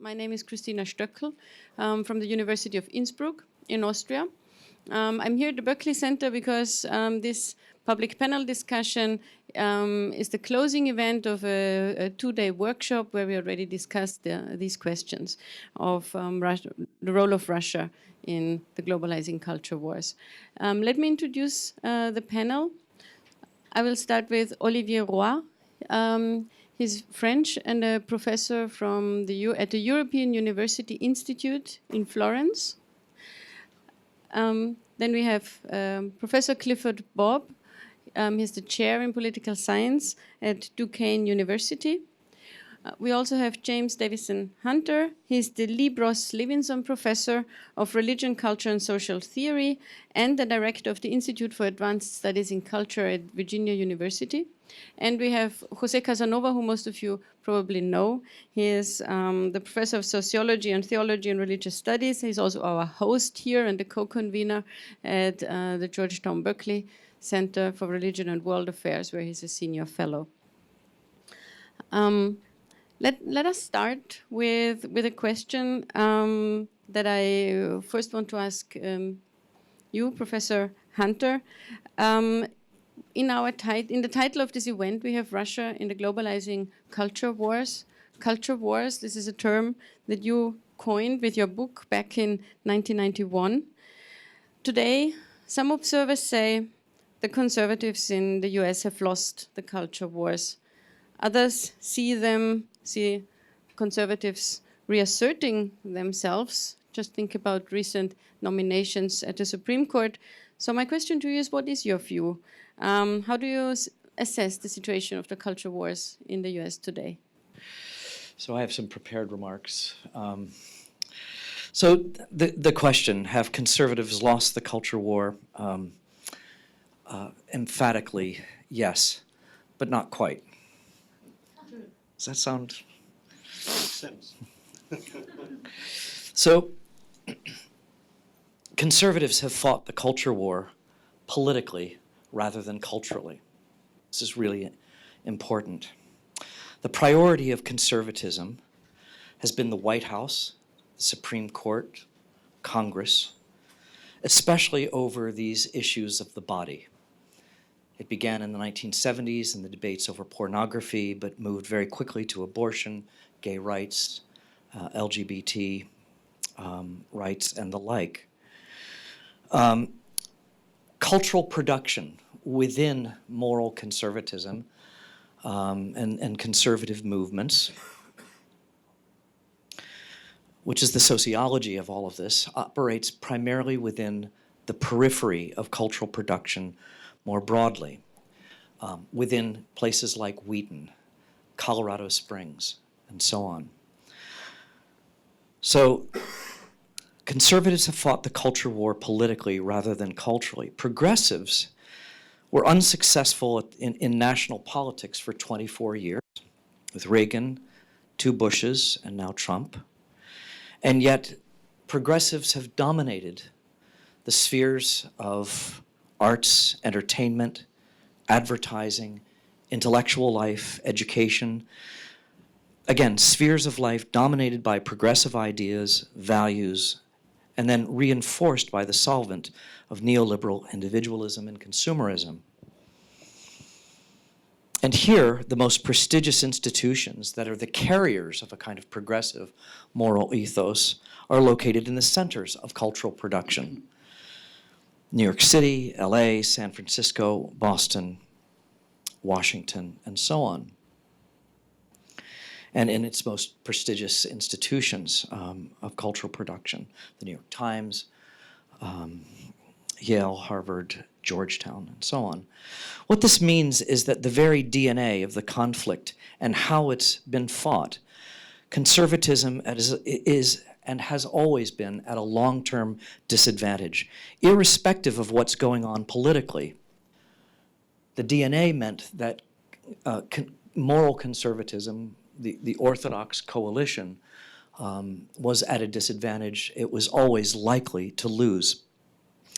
My name is Christina Stöckl from the University of Innsbruck in Austria. I'm here at the Berkley Center because this public panel discussion is the closing event of a two-day workshop where we already discussed these questions of the role of Russia in the globalizing culture wars. Let me introduce the panel. I will start with Olivier Roy. He's French and a professor from at the European University Institute in Florence. Then we have Professor Clifford Bob. He's the chair in political science at Duquesne University. We also have James Davison Hunter. He's the Libros Levinson Professor of Religion, Culture and Social Theory and the director of the Institute for Advanced Studies in Culture at Virginia University. And we have Jose Casanova, who most of you probably know. He is the professor of sociology and theology and religious studies. He's also our host here and the co-convener at the Georgetown Berkley Center for Religion and World Affairs, where he's a senior fellow. Let us start with a question that I first want to ask you, Professor Hunter. In the title of this event, we have Russia in the globalizing culture wars. Culture wars, this is a term that you coined with your book back in 1991. Today, some observers say the conservatives in the US have lost the culture wars. Others see conservatives reasserting themselves. Just think about recent nominations at the Supreme Court. So my question to you is, what is your view? How do you assess the situation of the culture wars in the US today? So I have some prepared remarks. So the question, have conservatives lost the culture war? Emphatically, yes, but not quite. Does that sound? Makes sense. So conservatives have fought the culture war politically rather than culturally. This is really important. The priority of conservatism has been the White House, the Supreme Court, Congress, especially over these issues of the body. It began in the 1970s in the debates over pornography, but moved very quickly to abortion, gay rights, LGBT rights, and the like. Cultural production within moral conservatism and conservative movements, which is the sociology of all of this, operates primarily within the periphery of cultural production more broadly, within places like Wheaton, Colorado Springs, and so on. So conservatives have fought the culture war politically rather than culturally. Progressives were unsuccessful in national politics for 24 years, with Reagan, 2 Bushes, and now Trump. And yet progressives have dominated the spheres of arts, entertainment, advertising, intellectual life, education. Again, spheres of life dominated by progressive ideas, values, and then reinforced by the solvent of neoliberal individualism and consumerism. And here, the most prestigious institutions that are the carriers of a kind of progressive moral ethos are located in the centers of cultural production. New York City, LA, San Francisco, Boston, Washington, and so on. And in its most prestigious institutions of cultural production, the New York Times, Yale, Harvard, Georgetown, and so on. What this means is that the very DNA of the conflict and how it's been fought, conservatism is and has always been at a long-term disadvantage, irrespective of what's going on politically. The DNA meant that moral conservatism, the Orthodox coalition, was at a disadvantage. It was always likely to lose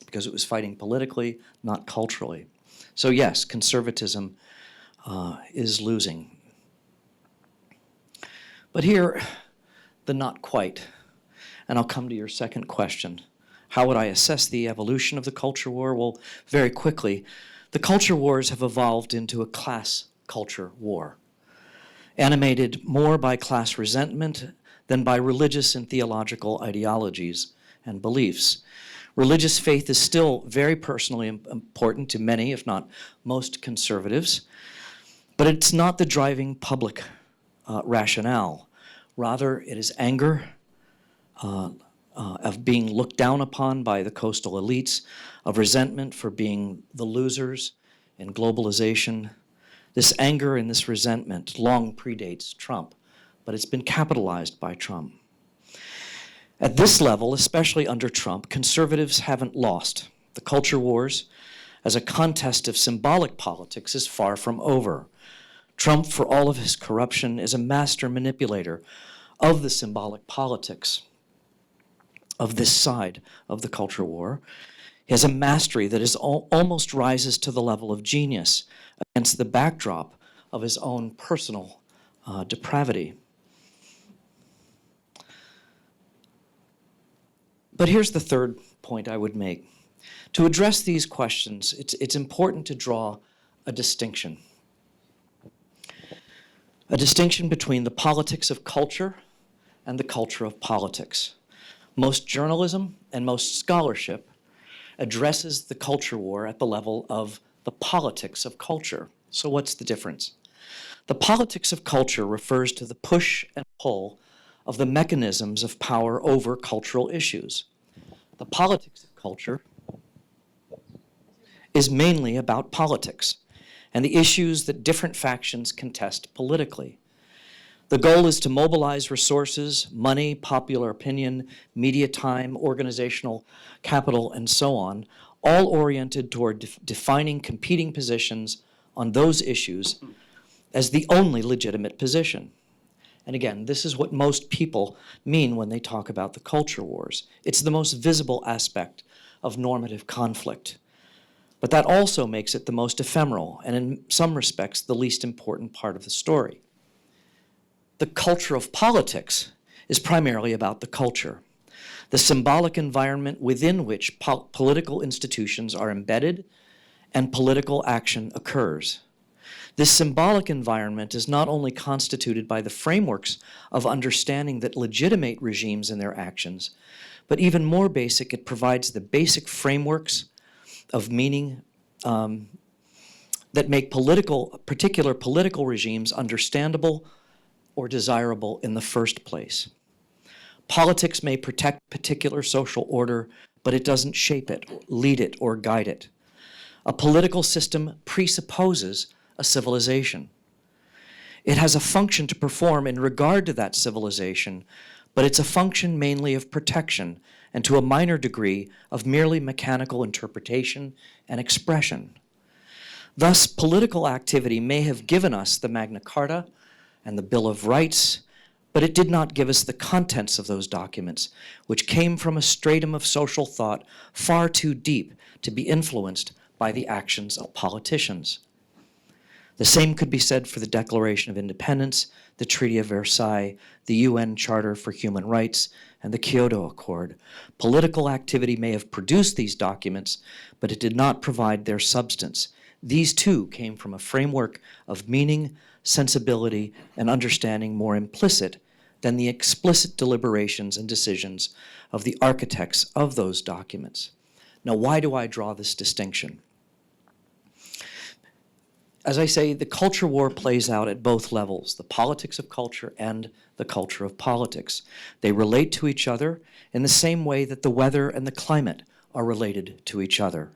because it was fighting politically, not culturally. So yes, conservatism is losing. But here, the not quite. And I'll come to your second question. How would I assess the evolution of the culture war? Well, very quickly, the culture wars have evolved into a class culture war, animated more by class resentment than by religious and theological ideologies and beliefs. Religious faith is still very personally important to many, if not most, conservatives, but it's not the driving public rationale. Rather, it is anger of being looked down upon by the coastal elites, of resentment for being the losers in globalization. This anger and this resentment long predates Trump, but it's been capitalized by Trump. At this level, especially under Trump, conservatives haven't lost. The culture wars, as a contest of symbolic politics, is far from over. Trump, for all of his corruption, is a master manipulator of the symbolic politics of this side of the culture war. He has a mastery that is almost rises to the level of genius against the backdrop of his own personal depravity. But here's the third point I would make. To address these questions, it's important to draw a distinction. A distinction between the politics of culture and the culture of politics. Most journalism and most scholarship addresses the culture war at the level of the politics of culture. So what's the difference? The politics of culture refers to the push and pull of the mechanisms of power over cultural issues. The politics of culture is mainly about politics and the issues that different factions contest politically. The goal is to mobilize resources, money, popular opinion, media time, organizational capital, and so on, all oriented toward defining competing positions on those issues as the only legitimate position. And again, this is what most people mean when they talk about the culture wars. It's the most visible aspect of normative conflict. But that also makes it the most ephemeral, and in some respects, the least important part of the story. The culture of politics is primarily about the culture, the symbolic environment within which political institutions are embedded and political action occurs. This symbolic environment is not only constituted by the frameworks of understanding that legitimate regimes and their actions, but even more basic, it provides the basic frameworks of meaning that make particular political regimes understandable or desirable in the first place. Politics may protect particular social order, but it doesn't shape it, lead it, or guide it. A political system presupposes a civilization. It has a function to perform in regard to that civilization, but it's a function mainly of protection and to a minor degree of merely mechanical interpretation and expression. Thus, political activity may have given us the Magna Carta and the Bill of Rights, but it did not give us the contents of those documents, which came from a stratum of social thought far too deep to be influenced by the actions of politicians. The same could be said for the Declaration of Independence, the Treaty of Versailles, the UN Charter for Human Rights, and the Kyoto Accord. Political activity may have produced these documents, but it did not provide their substance. These too came from a framework of meaning, sensibility, and understanding more implicit than the explicit deliberations and decisions of the architects of those documents. Now, why do I draw this distinction? As I say, the culture war plays out at both levels, the politics of culture and the culture of politics. They relate to each other in the same way that the weather and the climate are related to each other.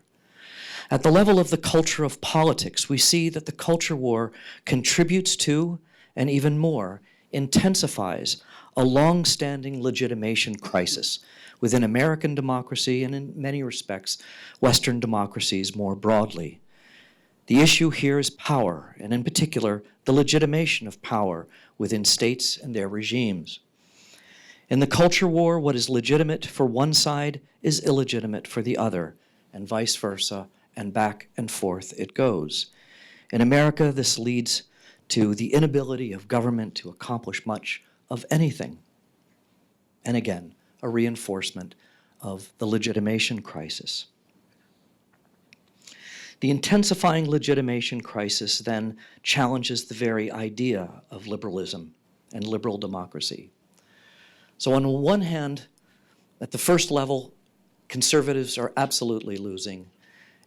At the level of the culture of politics, we see that the culture war contributes to, and even more, intensifies a long-standing legitimation crisis within American democracy and in many respects, Western democracies more broadly. The issue here is power, and in particular, the legitimation of power within states and their regimes. In the culture war, what is legitimate for one side is illegitimate for the other, and vice versa, and back and forth it goes. In America, this leads to the inability of government to accomplish much of anything. and again, a reinforcement of the legitimation crisis. The intensifying legitimation crisis then challenges the very idea of liberalism and liberal democracy. So on one hand, at the first level, conservatives are absolutely losing.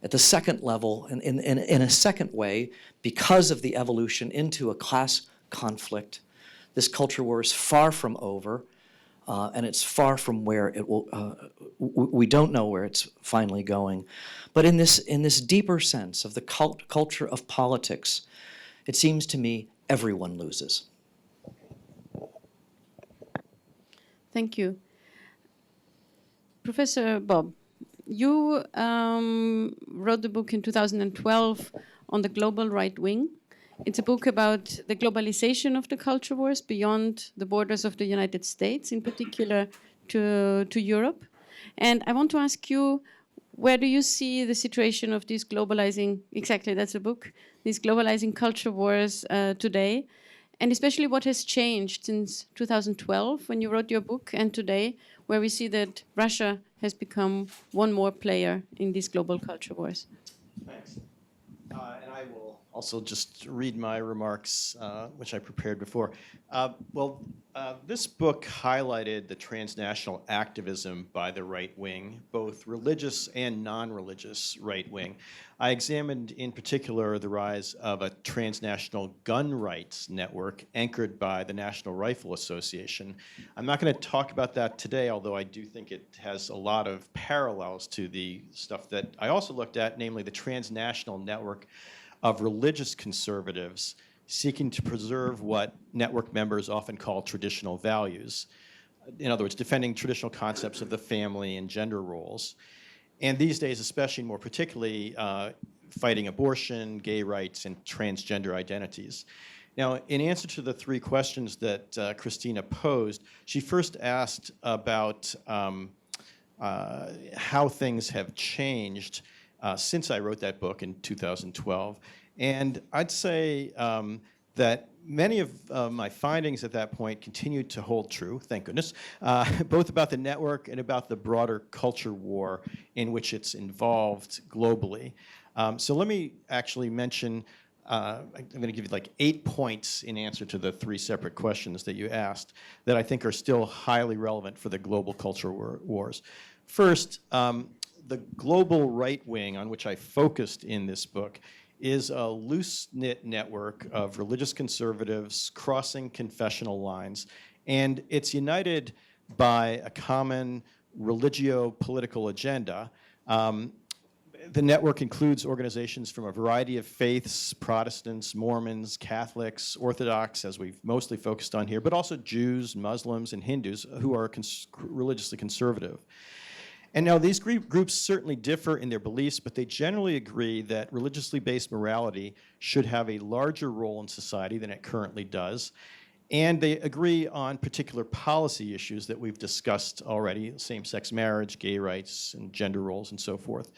At the second level, in a second way, because of the evolution into a class conflict, this culture war is far from over, and it's far from where it will, we don't know where it's finally going. But in this deeper sense of the culture of politics, it seems to me everyone loses. Thank you. Professor Bob, you wrote the book in 2012 on the Global Rightwing. It's a book about the globalization of the culture wars beyond the borders of the United States, in particular to Europe. And I want to ask you, where do you see the situation of these globalizing, exactly, that's the book, these globalizing culture wars today? And especially what has changed since 2012 when you wrote your book and today, where we see that Russia has become one more player in these global culture wars. Thanks. And I will also just read my remarks, which I prepared before. This book highlighted the transnational activism by the right wing, both religious and non-religious right wing. I examined in particular the rise of a transnational gun rights network anchored by the National Rifle Association. I'm not going to talk about that today, although I do think it has a lot of parallels to the stuff that I also looked at, namely the transnational network of religious conservatives seeking to preserve what network members often call traditional values. In other words, defending traditional concepts of the family and gender roles. And these days, especially more particularly, fighting abortion, gay rights, and transgender identities. Now, in answer to the three questions that Christina posed, she first asked about how things have changed since I wrote that book in 2012. And I'd say that many of my findings at that point continued to hold true, thank goodness, both about the network and about the broader culture war in which it's involved globally. So let me actually mention, I'm going to give you like 8 points in answer to the three separate questions that you asked that I think are still highly relevant for the global culture wars. First, the global right wing on which I focused in this book is a loose-knit network of religious conservatives crossing confessional lines, and it's united by a common religio-political agenda. The network includes organizations from a variety of faiths, Protestants, Mormons, Catholics, Orthodox, as we've mostly focused on here, but also Jews, Muslims, and Hindus who are religiously conservative. And now these groups certainly differ in their beliefs, but they generally agree that religiously based morality should have a larger role in society than it currently does. And they agree on particular policy issues that we've discussed already, same-sex marriage, gay rights, and gender roles, and so forth.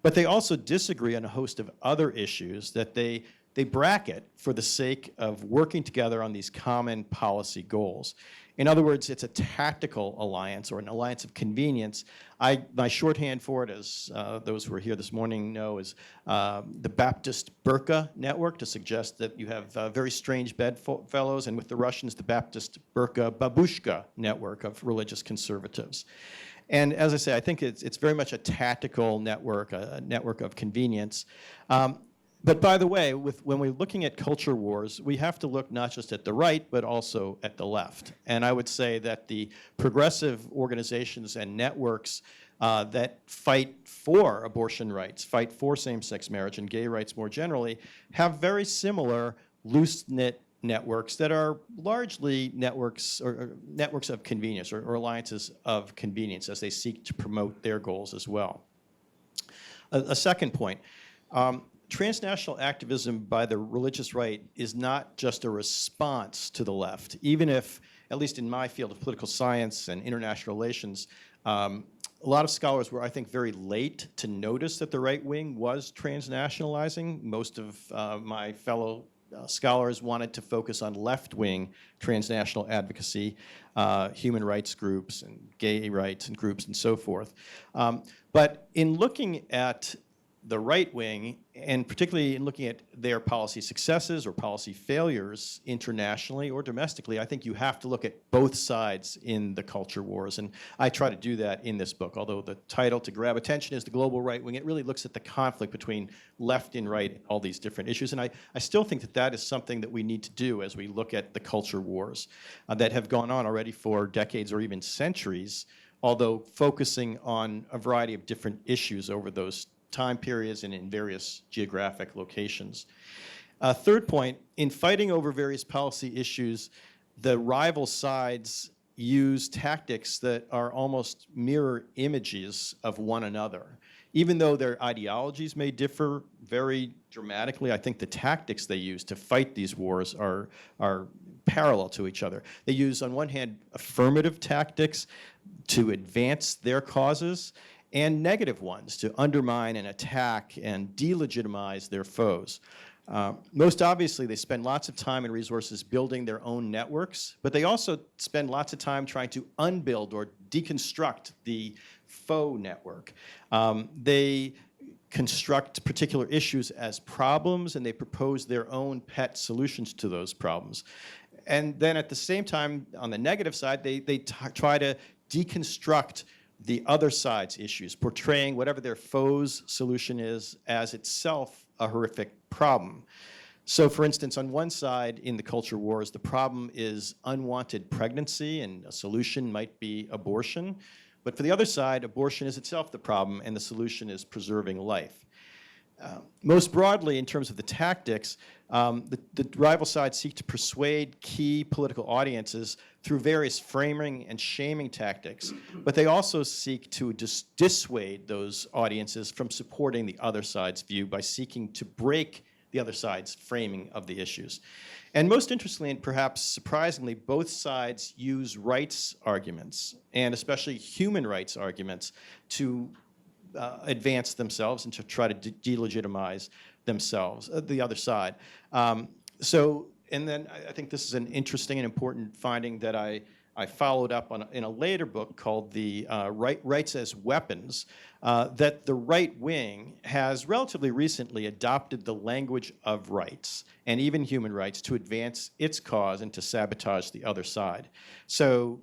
But they also disagree on a host of other issues that they bracket for the sake of working together on these common policy goals. In other words, it's a tactical alliance or an alliance of convenience. My shorthand for it, as those who are here this morning know, is the Baptist Burqa network, to suggest that you have very strange bedfellows, and with the Russians, the Baptist Burqa Babushka network of religious conservatives. And as I say, I think it's very much a tactical network, a network of convenience. But by the way, when we're looking at culture wars, we have to look not just at the right, but also at the left. And I would say that the progressive organizations and networks that fight for abortion rights, fight for same-sex marriage and gay rights more generally, have very similar loose-knit networks that are largely networks or networks of convenience or alliances of convenience as they seek to promote their goals as well. A second point. Transnational activism by the religious right is not just a response to the left, even if, at least in my field of political science and international relations, a lot of scholars were, I think, very late to notice that the right wing was transnationalizing. Most of my fellow scholars wanted to focus on left-wing transnational advocacy, human rights groups and gay rights and groups and so forth. But in looking at the right wing, and particularly in looking at their policy successes or policy failures internationally or domestically, I think you have to look at both sides in the culture wars. And I try to do that in this book. Although the title, to grab attention, is The Global Rightwing, it really looks at the conflict between left and right, all these different issues. And I still think that that is something that we need to do as we look at the culture wars that have gone on already for decades or even centuries, although focusing on a variety of different issues over those time periods and in various geographic locations. Third point, in fighting over various policy issues, the rival sides use tactics that are almost mirror images of one another. Even though their ideologies may differ very dramatically, I think the tactics they use to fight these wars are parallel to each other. They use, on one hand, affirmative tactics to advance their causes, and negative ones to undermine and attack and delegitimize their foes. Most obviously, they spend lots of time and resources building their own networks, but they also spend lots of time trying to unbuild or deconstruct the foe network. They construct particular issues as problems, and they propose their own pet solutions to those problems. And then at the same time, on the negative side, they try to deconstruct the other side's issues, portraying whatever their foe's solution is as itself a horrific problem. So, for instance, on one side in the culture wars, the problem is unwanted pregnancy, and a solution might be abortion. But for the other side, abortion is itself the problem, and the solution is preserving life. Most broadly, in terms of the tactics, the rival sides seek to persuade key political audiences through various framing and shaming tactics, but they also seek to dissuade those audiences from supporting the other side's view by seeking to break the other side's framing of the issues. And most interestingly, and perhaps surprisingly, both sides use rights arguments, and especially human rights arguments, to advance themselves and to try to delegitimize themselves, the other side. And then I think this is an interesting and important finding that I followed up on in a later book called the Rights as Weapons, that the right wing has relatively recently adopted the language of rights and even human rights to advance its cause and to sabotage the other side. So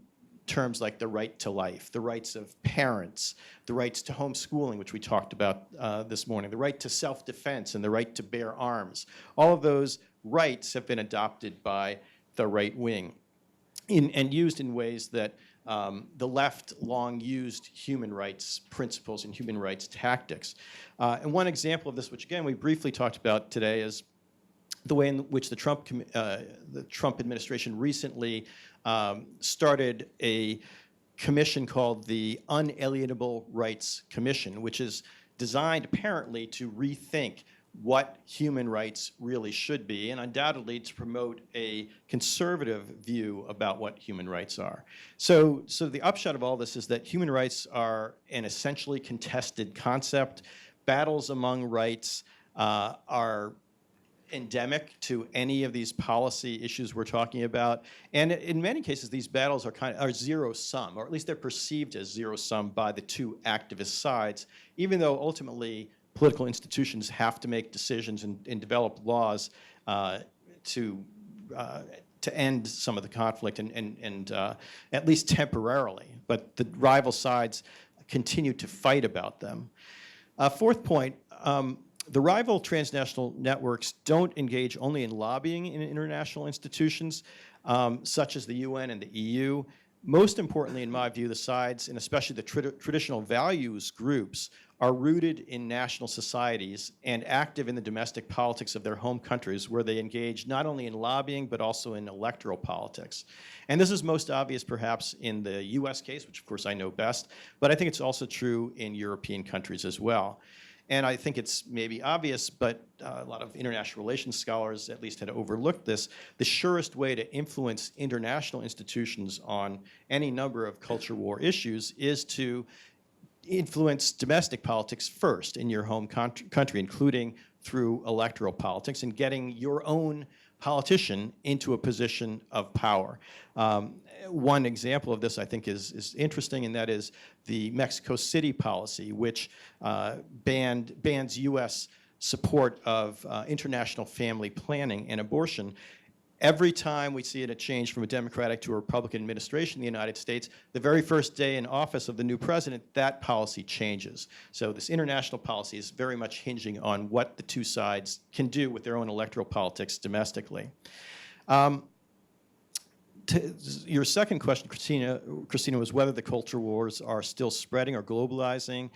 terms like the right to life, the rights of parents, the rights to homeschooling, which we talked about this morning, the right to self-defense and the right to bear arms. All of those rights have been adopted by the right wing and used in ways that the left long used human rights principles and human rights tactics. And one example of this, which again we briefly talked about today, is the way in which the Trump administration recently started a commission called the Unalienable Rights Commission, which is designed apparently to rethink what human rights really should be, and undoubtedly to promote a conservative view about what human rights are. So the upshot of all this is that human rights are an essentially contested concept. Battles among rights are endemic to any of these policy issues we're talking about, and in many cases these battles are zero sum, or at least they're perceived as zero sum by the two activist sides, even though ultimately political institutions have to make decisions and develop laws to end some of the conflict and at least temporarily, but the rival sides continue to fight about them. Fourth point, the rival transnational networks don't engage only in lobbying in international institutions, such as the UN and the EU. Most importantly, in my view, the sides, and especially the traditional values groups, are rooted in national societies and active in the domestic politics of their home countries, where they engage not only in lobbying, but also in electoral politics. And this is most obvious, perhaps, in the US case, which of course I know best, but I think it's also true in European countries as well. And I think it's maybe obvious, but a lot of international relations scholars at least had overlooked this. The surest way to influence international institutions on any number of culture war issues is to influence domestic politics first in your home country, including through electoral politics and getting your own politician into a position of power. One example of this, I think, is interesting, and that is the Mexico City policy, which bans U.S. support of international family planning and abortion. Every time we see a change from a Democratic to a Republican administration in the United States, the very first day in office of the new president, that policy changes. So this international policy is very much hinging on what the two sides can do with their own electoral politics domestically. Your second question, Christina, was whether the culture wars are still spreading or globalizing,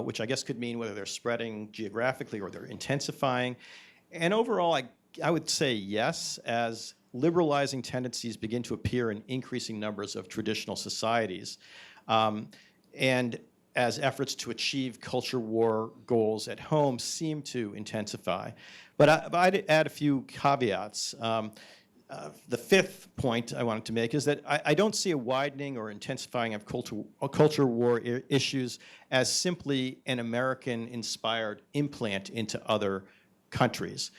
which I guess could mean whether they're spreading geographically or they're intensifying. And overall, I would say yes, as liberalizing tendencies begin to appear in increasing numbers of traditional societies, and as efforts to achieve culture war goals at home seem to intensify. But I'd add a few caveats. The fifth point I wanted to make is that I don't see a widening or intensifying of culture war issues as simply an American-inspired implant into other countries.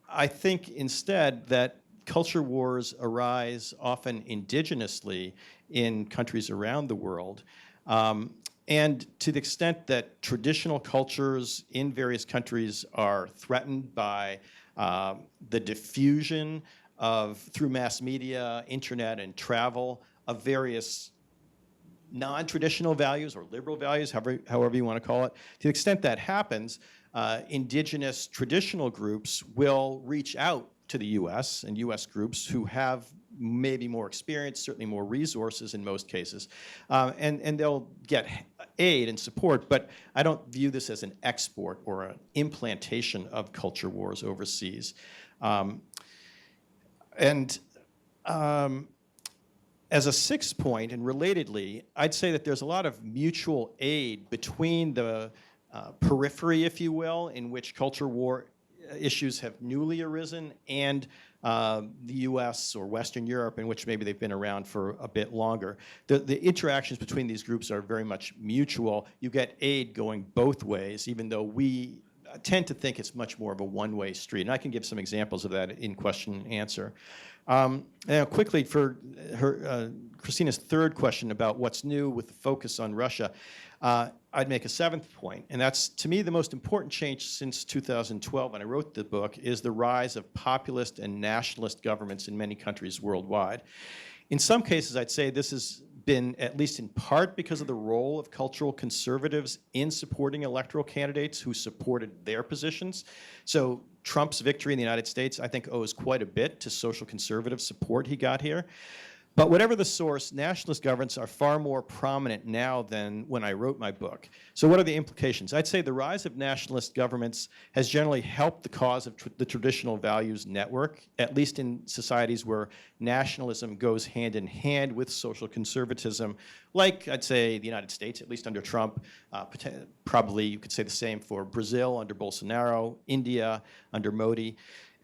I think instead that culture wars arise often indigenously in countries around the world. And to the extent that traditional cultures in various countries are threatened by the diffusion through mass media, internet, and travel of various non-traditional values or liberal values, however you want to call it, to the extent that happens, indigenous traditional groups will reach out to the U.S. and U.S. groups who have maybe more experience, certainly more resources in most cases, and they'll get aid and support, but I don't view this as an export or an implantation of culture wars overseas. As a sixth point, and relatedly, I'd say that there's a lot of mutual aid between the periphery, if you will, in which culture war issues have newly arisen, and the US or Western Europe, in which maybe they've been around for a bit longer. The interactions between these groups are very much mutual. You get aid going both ways, even though we tend to think it's much more of a one-way street. And I can give some examples of that in question and answer. Now quickly, for Christina's third question about what's new with the focus on Russia, I'd make a seventh point, and that's, to me, the most important change since 2012 when I wrote the book, is the rise of populist and nationalist governments in many countries worldwide. In some cases, I'd say this has been, at least in part, because of the role of cultural conservatives in supporting electoral candidates who supported their positions. So Trump's victory in the United States, I think, owes quite a bit to social conservative support he got here. But whatever the source, nationalist governments are far more prominent now than when I wrote my book. So what are the implications? I'd say the rise of nationalist governments has generally helped the cause of the traditional values network, at least in societies where nationalism goes hand in hand with social conservatism, like I'd say the United States, at least under Trump. Probably you could say the same for Brazil under Bolsonaro, India under Modi.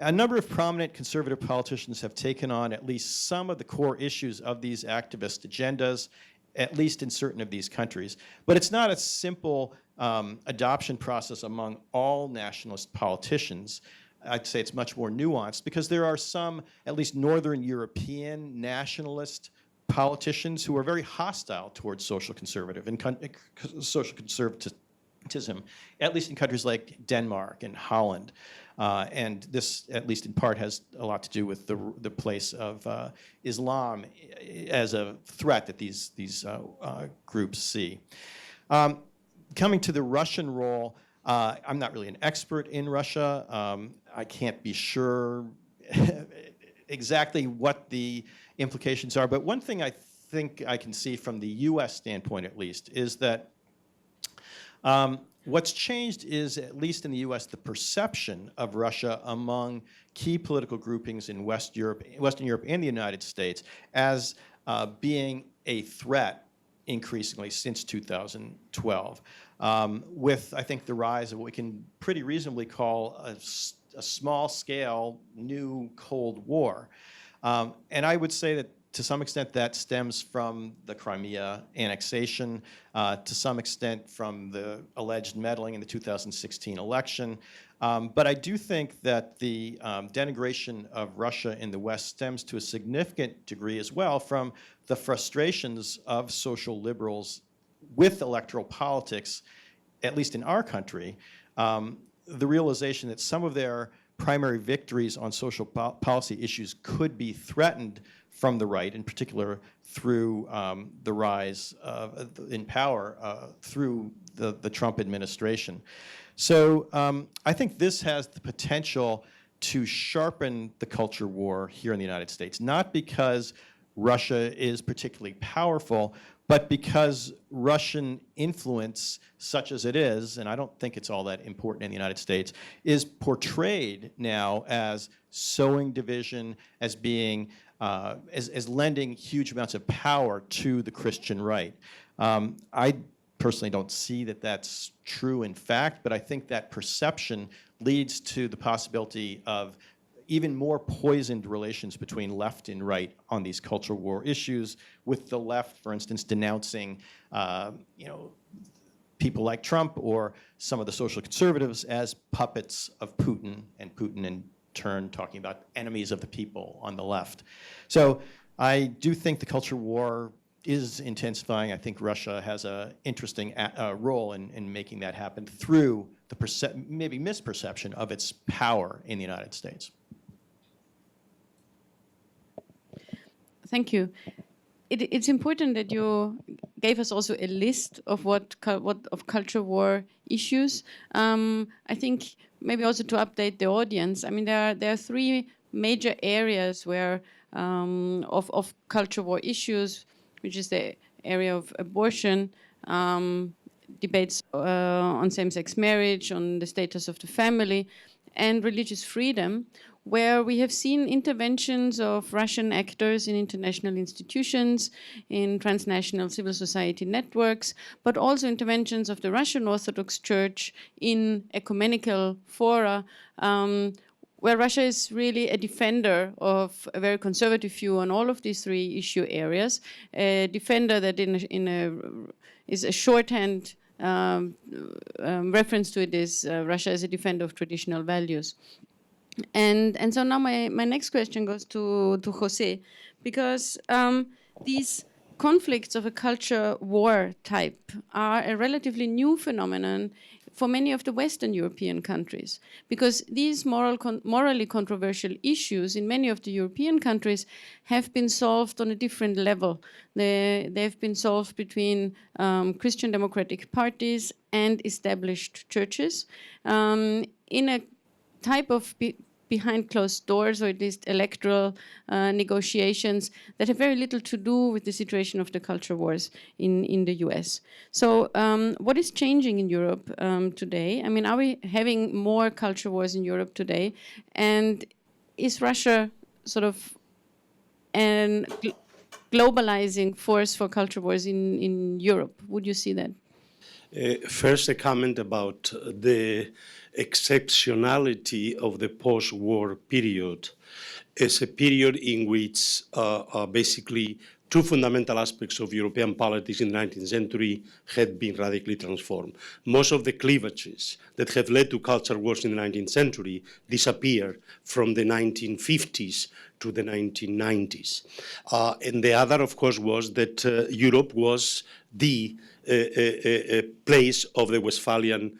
A number of prominent conservative politicians have taken on at least some of the core issues of these activist agendas, at least in certain of these countries. But it's not a simple adoption process among all nationalist politicians. I'd say it's much more nuanced because there are some, at least Northern European nationalist politicians who are very hostile towards social conservative and social conservatism, at least in countries like Denmark and Holland. And this, at least in part, has a lot to do with the place of Islam as a threat that these groups see. Coming to the Russian role, I'm not really an expert in Russia. I can't be sure exactly what the implications are, but one thing I think I can see from the US standpoint, at least, is that what's changed is, at least in the US, the perception of Russia among key political groupings in Western Europe and the United States as being a threat increasingly since 2012, with, I think, the rise of what we can pretty reasonably call a small-scale new Cold War. And I would say that to some extent that stems from the Crimea annexation, to some extent from the alleged meddling in the 2016 election, But I do think that the denigration of Russia in the West stems to a significant degree as well from the frustrations of social liberals with electoral politics, at least in our country, the realization that some of their primary victories on social policy issues could be threatened from the right, in particular through the rise in power through the Trump administration. So I think this has the potential to sharpen the culture war here in the United States, not because Russia is particularly powerful, but because Russian influence, such as it is, and I don't think it's all that important in the United States, is portrayed now as sowing division, as being, as lending huge amounts of power to the Christian right. I personally don't see that that's true in fact, but I think that perception leads to the possibility of even more poisoned relations between left and right on these cultural war issues, with the left, for instance, denouncing people like Trump or some of the social conservatives as puppets of Putin, and Putin in turn talking about enemies of the people on the left. So I do think the culture war is intensifying. I think Russia has an interesting role in making that happen through the maybe misperception of its power in the United States. Thank you. It's important that you gave us also a list of what of culture war issues. I think maybe also to update the audience. I mean, there are three major areas where of culture war issues, which is the area of abortion, debates on same-sex marriage, on the status of the family, and religious freedom, where we have seen interventions of Russian actors in international institutions, in transnational civil society networks, but also interventions of the Russian Orthodox Church in ecumenical fora, where Russia is really a defender of a very conservative view on all of these three issue areas, a defender that is a shorthand reference to it is Russia as a defender of traditional values. And so now my next question goes to Jose, because these conflicts of a culture war type are a relatively new phenomenon for many of the Western European countries, because these morally controversial issues in many of the European countries have been solved on a different level. They've been solved between Christian democratic parties and established churches in a type of behind closed doors, or at least electoral negotiations that have very little to do with the situation of the culture wars in the US. So what is changing in Europe today? I mean, are we having more culture wars in Europe today? And is Russia sort of an globalizing force for culture wars in Europe? Would you see that? First, a comment about the exceptionality of the post-war period as a period in which basically two fundamental aspects of European politics in the 19th century had been radically transformed. Most of the cleavages that have led to culture wars in the 19th century disappeared from the 1950s to the 1990s. And the other, of course, was that Europe was the place of the Westphalian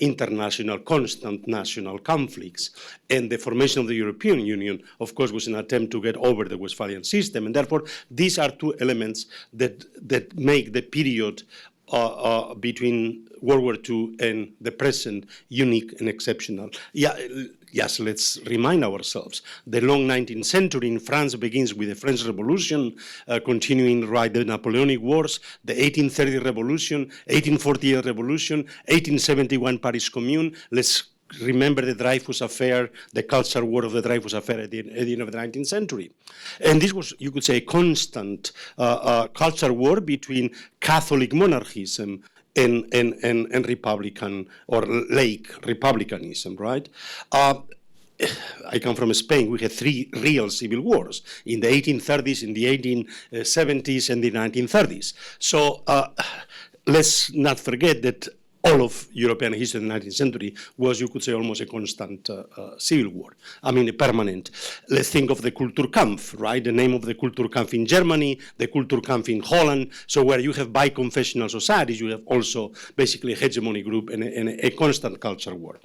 international, constant national conflicts. And the formation of the European Union, of course, was an attempt to get over the Westphalian system. And therefore, these are two elements that make the period between World War II and the present unique and exceptional. Yes, let's remind ourselves. The long 19th century in France begins with the French Revolution, continuing right the Napoleonic Wars, the 1830 Revolution, 1848 Revolution, 1871 Paris Commune. Let's remember the Dreyfus Affair, the culture war of the Dreyfus Affair at the end of the 19th century. And this was, you could say, a constant culture war between Catholic monarchism and Republican or laic republicanism, right? I come from Spain. We had three real civil wars in the 1830s, in the 1870s, and the 1930s. So let's not forget that all of European history in the 19th century was, you could say, almost a constant civil war. I mean, a permanent. Let's think of the Kulturkampf, right? The name of the Kulturkampf in Germany, the Kulturkampf in Holland. So where you have biconfessional societies, you have also basically a hegemony group and a constant culture war.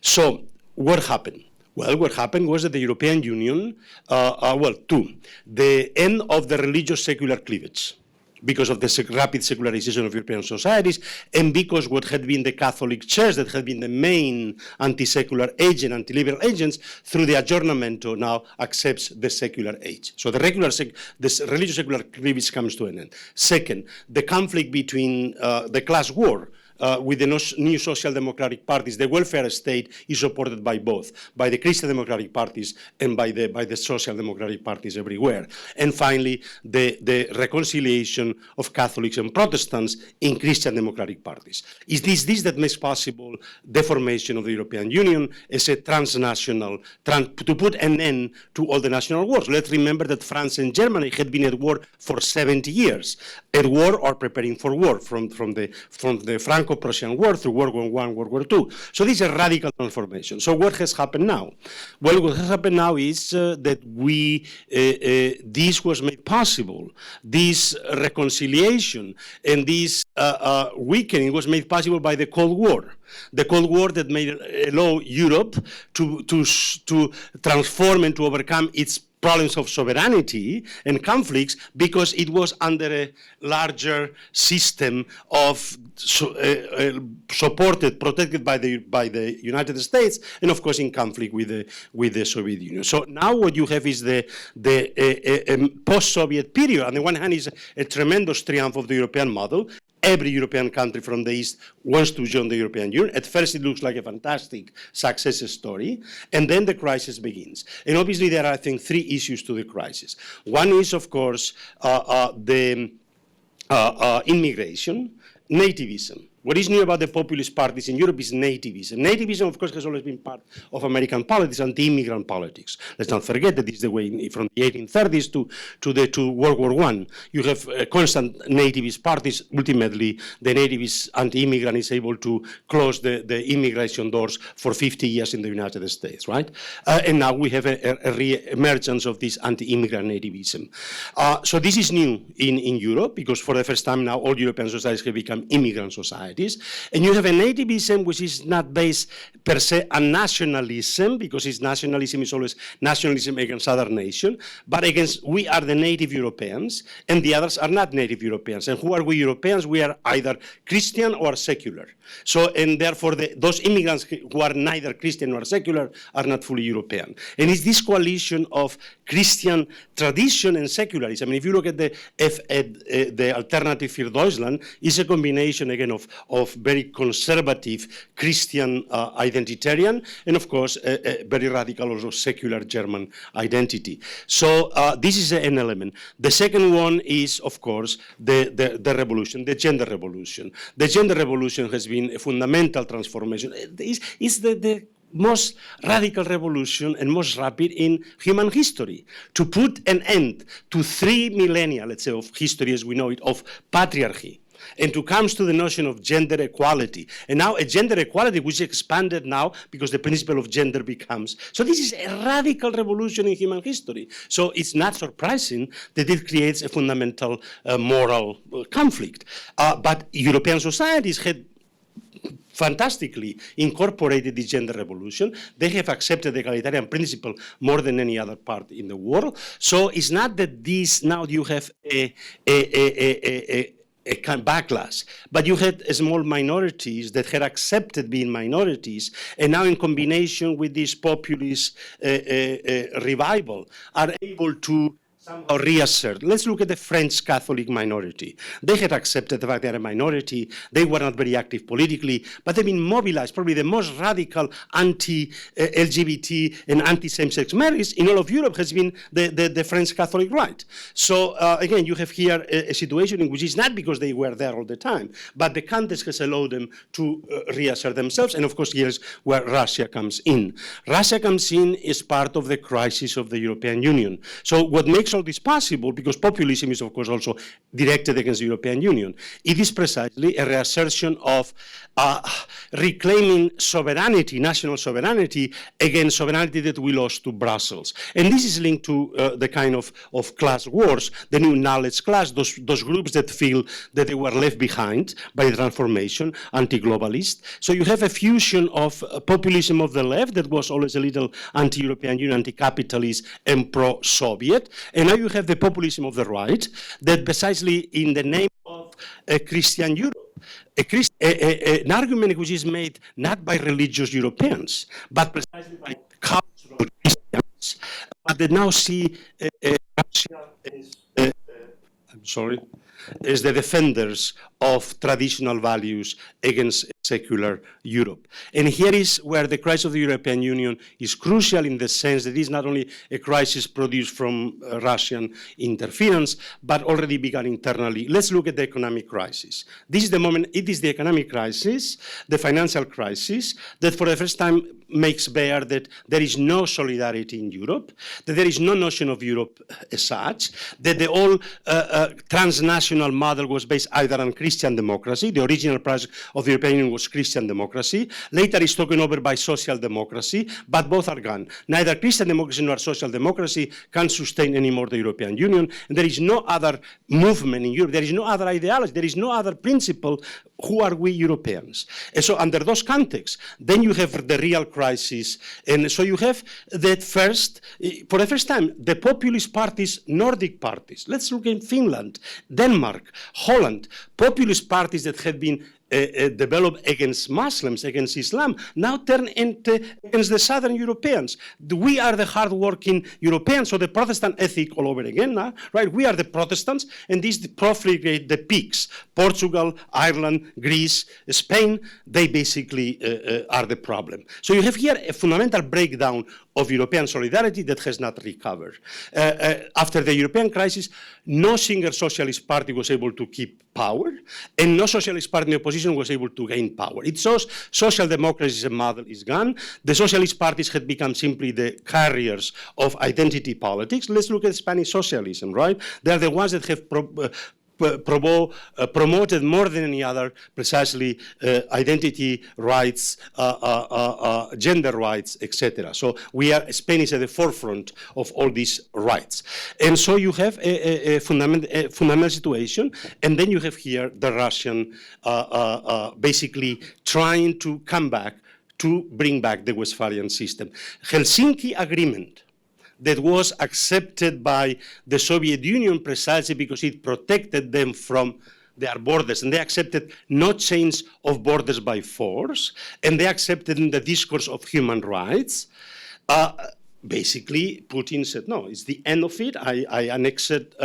So what happened? Well, what happened was that the European Union, the end of the religious secular cleavage, because of the rapid secularization of European societies, and because what had been the Catholic Church, that had been the main anti-secular agent, anti-liberal agents, through the aggiornamento now accepts the secular age. So the religious secular cleavage comes to an end. Second, the conflict between the class war, with the new social democratic parties, the welfare state is supported by both, by the Christian democratic parties and by the social democratic parties everywhere. And finally, the reconciliation of Catholics and Protestants in Christian democratic parties. Is this that makes possible the formation of the European Union as a transnational, to put an end to all the national wars? Let's remember that France and Germany had been at war for 70 years, at war or preparing for war, from the Franco-Prussian War through World War I, World War II. So this is a radical transformation. So what has happened now? Well, what has happened now is that this was made possible. This reconciliation and this weakening was made possible by the Cold War. The Cold War that allow Europe to transform and to overcome its problems of sovereignty and conflicts, because it was under a larger system of supported, protected by the United States, and of course in conflict with the Soviet Union. So now what you have is the post-Soviet period. On the one hand, is a tremendous triumph of the European model. Every European country from the East wants to join the European Union. At first, it looks like a fantastic success story, and then the crisis begins. And obviously, there are, I think, three issues to the crisis. One is, of course, the immigration, nativism. What is new about the populist parties in Europe is nativism. Nativism, of course, has always been part of American politics, anti-immigrant politics. Let's not forget that this is the way from the 1830s to World War I. You have constant nativist parties. Ultimately, the nativist anti-immigrant is able to close the immigration doors for 50 years in the United States, right? And now we have a re-emergence of this anti-immigrant nativism. So this is new in Europe, because for the first time now all European societies have become immigrant societies. And you have a nativism which is not based per se on nationalism, because nationalism is always nationalism against other nations, but against we are the native Europeans, and the others are not native Europeans. And who are we Europeans? We are either Christian or secular. So, and therefore those immigrants who are neither Christian nor secular are not fully European. And it's this coalition of Christian tradition and secularism. I mean, if you look at the Alternative für Deutschland, it's a combination again of very conservative Christian identitarian, and of course a very radical also secular German identity. So this is an element. The second one is, of course, the revolution, the gender revolution. The gender revolution has been a fundamental transformation. It's the most radical revolution and most rapid in human history, to put an end to 3 millennia, let's say, of history as we know it, of patriarchy, and to come to the notion of gender equality. And now a gender equality which expanded now because the principle of gender becomes. So this is a radical revolution in human history. So it's not surprising that it creates a fundamental moral conflict. But European societies had fantastically incorporated the gender revolution. They have accepted the egalitarian principle more than any other part in the world. So it's not that this now you have a kind of backlash, but you had small minorities that had accepted being minorities, and now in combination with this populist revival are able to somehow reassert. Let's look at the French Catholic minority. They had accepted the fact they are a minority. They were not very active politically, but they've been mobilized. Probably the most radical anti-LGBT and anti-same-sex marriage in all of Europe has been the French Catholic right. So again, you have here a situation in which it's not because they were there all the time, but the context has allowed them to reassert themselves. And of course, here's where Russia comes in. Russia comes in as part of the crisis of the European Union. So what makes makes all this possible, because populism is, of course, also directed against the European Union, it is precisely a reassertion of reclaiming sovereignty, national sovereignty, against sovereignty that we lost to Brussels. And this is linked to the kind of class wars, the new knowledge class, those groups that feel that they were left behind by the transformation, anti-globalist. So you have a fusion of populism of the left that was always a little anti-European Union, anti-capitalist and pro-Soviet. And now you have the populism of the right that precisely in the name of a Christian Europe, an argument which is made not by religious Europeans, but precisely by cultural Christians, but they now see Russia as the defenders of traditional values against secular Europe. And here is where the crisis of the European Union is crucial, in the sense that it is not only a crisis produced from Russian interference, but already begun internally. Let's look at the economic crisis. This is the moment, it is the economic crisis, the financial crisis, that for the first time makes bare that there is no solidarity in Europe, that there is no notion of Europe as such, that the whole transnational model was based either on Christian democracy. The original project of the European Union was Christian democracy. Later it's taken over by social democracy, but both are gone. Neither Christian democracy nor social democracy can sustain anymore the European Union, and there is no other movement in Europe, there is no other ideology, there is no other principle. Who are we Europeans? And so under those contexts, then you have the real crisis. And so you have that first, for the first time, the populist parties, Nordic parties. Let's look in Finland, Denmark, Holland, populist parties that had been developed against Muslims, against Islam, now turn against the Southern Europeans. We are the hard-working Europeans, so the Protestant ethic all over again now, right? We are the Protestants, and these profligate the pigs. Portugal, Ireland, Greece, Spain, they basically are the problem. So you have here a fundamental breakdown of European solidarity that has not recovered. After the European crisis, no single socialist party was able to keep power, and no socialist party in the opposition was able to gain power. It shows social democracy as a model is gone. The socialist parties had become simply the carriers of identity politics. Let's look at Spanish socialism, right? They are the ones that have promoted more than any other precisely identity rights, gender rights, etc. So Spain is at the forefront of all these rights. And so you have a fundamental situation, and then you have here the Russian basically trying to come back to bring back the Westphalian system. Helsinki Agreement, that was accepted by the Soviet Union precisely because it protected them from their borders, and they accepted no change of borders by force, and they accepted in the discourse of human rights. Basically, Putin said, no, it's the end of it. I annexed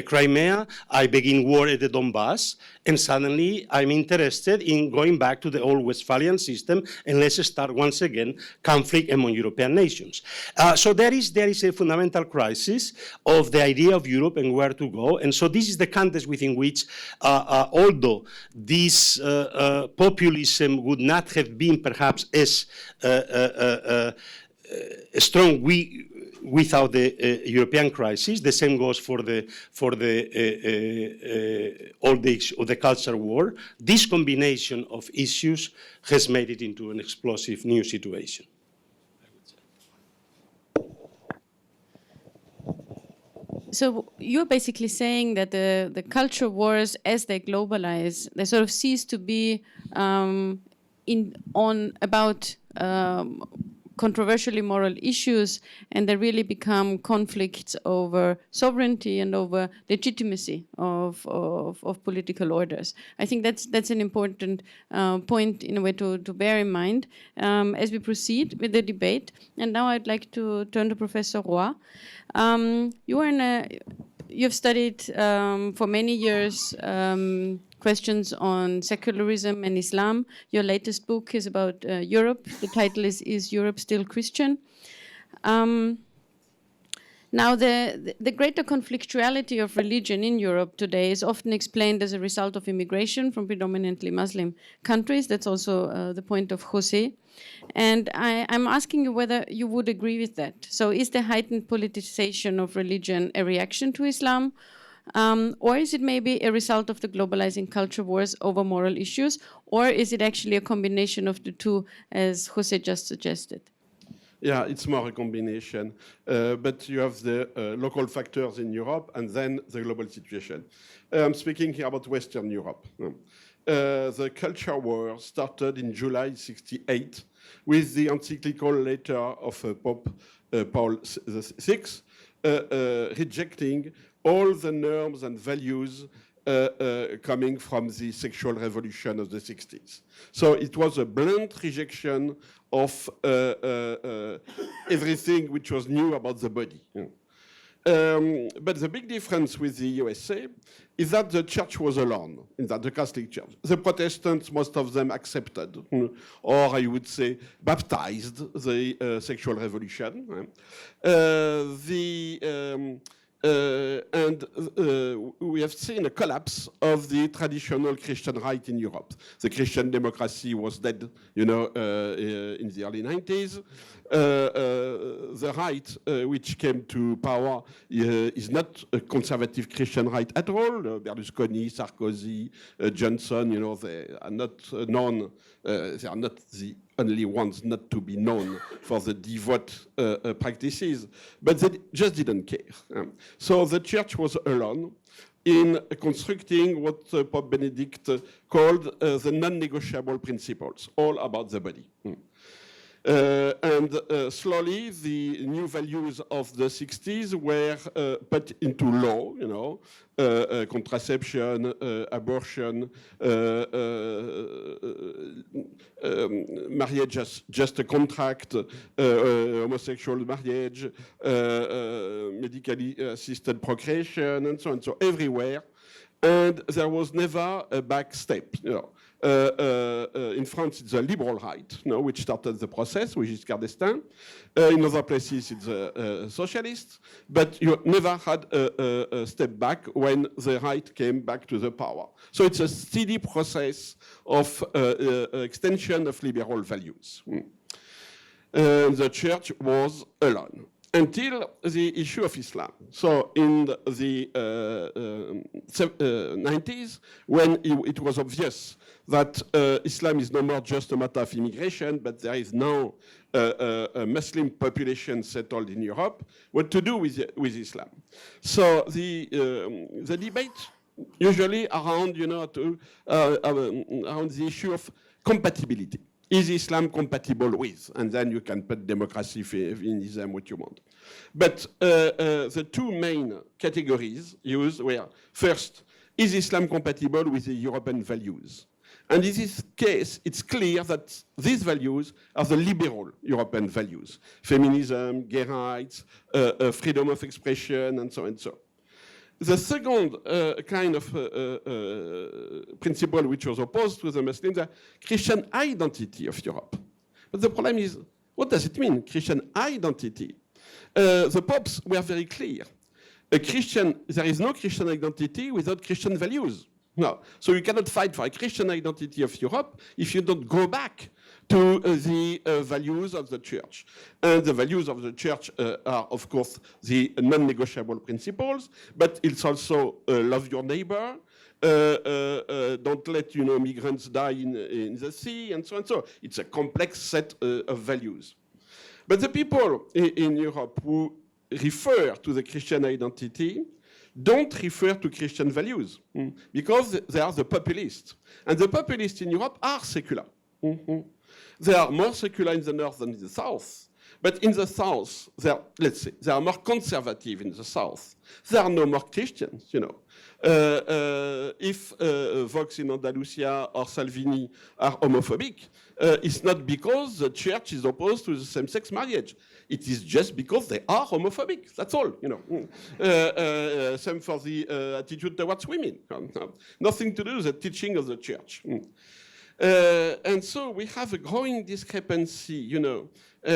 Crimea, I begin war at the Donbass, and suddenly I'm interested in going back to the old Westphalian system, and let's start once again conflict among European nations. So there is a fundamental crisis of the idea of Europe and where to go, and so this is the context within which, although this populism would not have been perhaps as strong without the European crisis. The same goes for the culture war. This combination of issues has made it into an explosive new situation. So you're basically saying that the culture wars, as they globalize, they sort of cease to be about controversially moral issues, and they really become conflicts over sovereignty and over legitimacy of political orders. I think that's an important point in a way to bear in mind as we proceed with the debate. And now I'd like to turn to Professor Roy. You've studied for many years questions on secularism and Islam. Your latest book is about Europe. The title is Europe Still Christian? Now, the greater conflictuality of religion in Europe today is often explained as a result of immigration from predominantly Muslim countries. That's also the point of Jose. And I'm asking you whether you would agree with that. So is the heightened politicization of religion a reaction to Islam? Or is it maybe a result of the globalizing culture wars over moral issues? Or is it actually a combination of the two, as Jose just suggested? Yeah, it's more a combination. But you have the local factors in Europe and then the global situation. I'm speaking here about Western Europe. The culture war started in July '68 with the encyclical letter of Pope Paul VI rejecting all the norms and values coming from the sexual revolution of the 60s. So it was a blunt rejection of everything which was new about the body. But the big difference with the USA is that the church was alone, in that the Catholic Church. The Protestants, most of them accepted, or I would say baptized the sexual revolution. We have seen a collapse of the traditional Christian right in Europe. The Christian democracy was dead, in the early 90s. The right which came to power is not a conservative Christian right at all. Berlusconi, Sarkozy, Johnson, they are not known. They are not the only ones not to be known for the devout practices, but they just didn't care. So the church was alone in constructing what Pope Benedict called the non-negotiable principles, all about the body. And slowly, the new values of the 60s were put into law, contraception, abortion, marriage just a contract, homosexual marriage, medically assisted procreation, and so on. So everywhere. And there was never a back step. In France, it's a liberal right, which started the process, which is Giscard d'Estaing. In other places, it's a socialist. But you never had a step back when the right came back to the power. So it's a steady process of extension of liberal values. The church was alone until the issue of Islam. So in the 90s, when it was obvious that Islam is no more just a matter of immigration, but there is now a Muslim population settled in Europe, what to do with Islam. So the debate usually around, around the issue of compatibility. Is Islam compatible with? And then you can put democracy, feminism, what you want. But the two main categories used were, first, is Islam compatible with the European values? And in this case, it's clear that these values are the liberal European values. Feminism, gay rights, freedom of expression, and so and so. The second kind of principle which was opposed to the Muslims, the Christian identity of Europe. But the problem is, what does it mean, Christian identity? The popes were very clear. There is no Christian identity without Christian values. No. So you cannot fight for a Christian identity of Europe if you don't go back to the values of the church. And the values of the church are, of course, the non-negotiable principles, but it's also love your neighbor, don't let migrants die in the sea, and so on. So it's a complex set of values. But the people in Europe who refer to the Christian identity don't refer to Christian values because they are the populists. And the populists in Europe are secular. They are more secular in the north than in the south. But in the south, they are more conservative in the south. There are no more Christians, If Vox in Andalusia or Salvini are homophobic, it's not because the church is opposed to the same-sex marriage. It is just because they are homophobic. That's all, Same for the attitude towards women. Nothing to do with the teaching of the church. And so we have a growing discrepancy,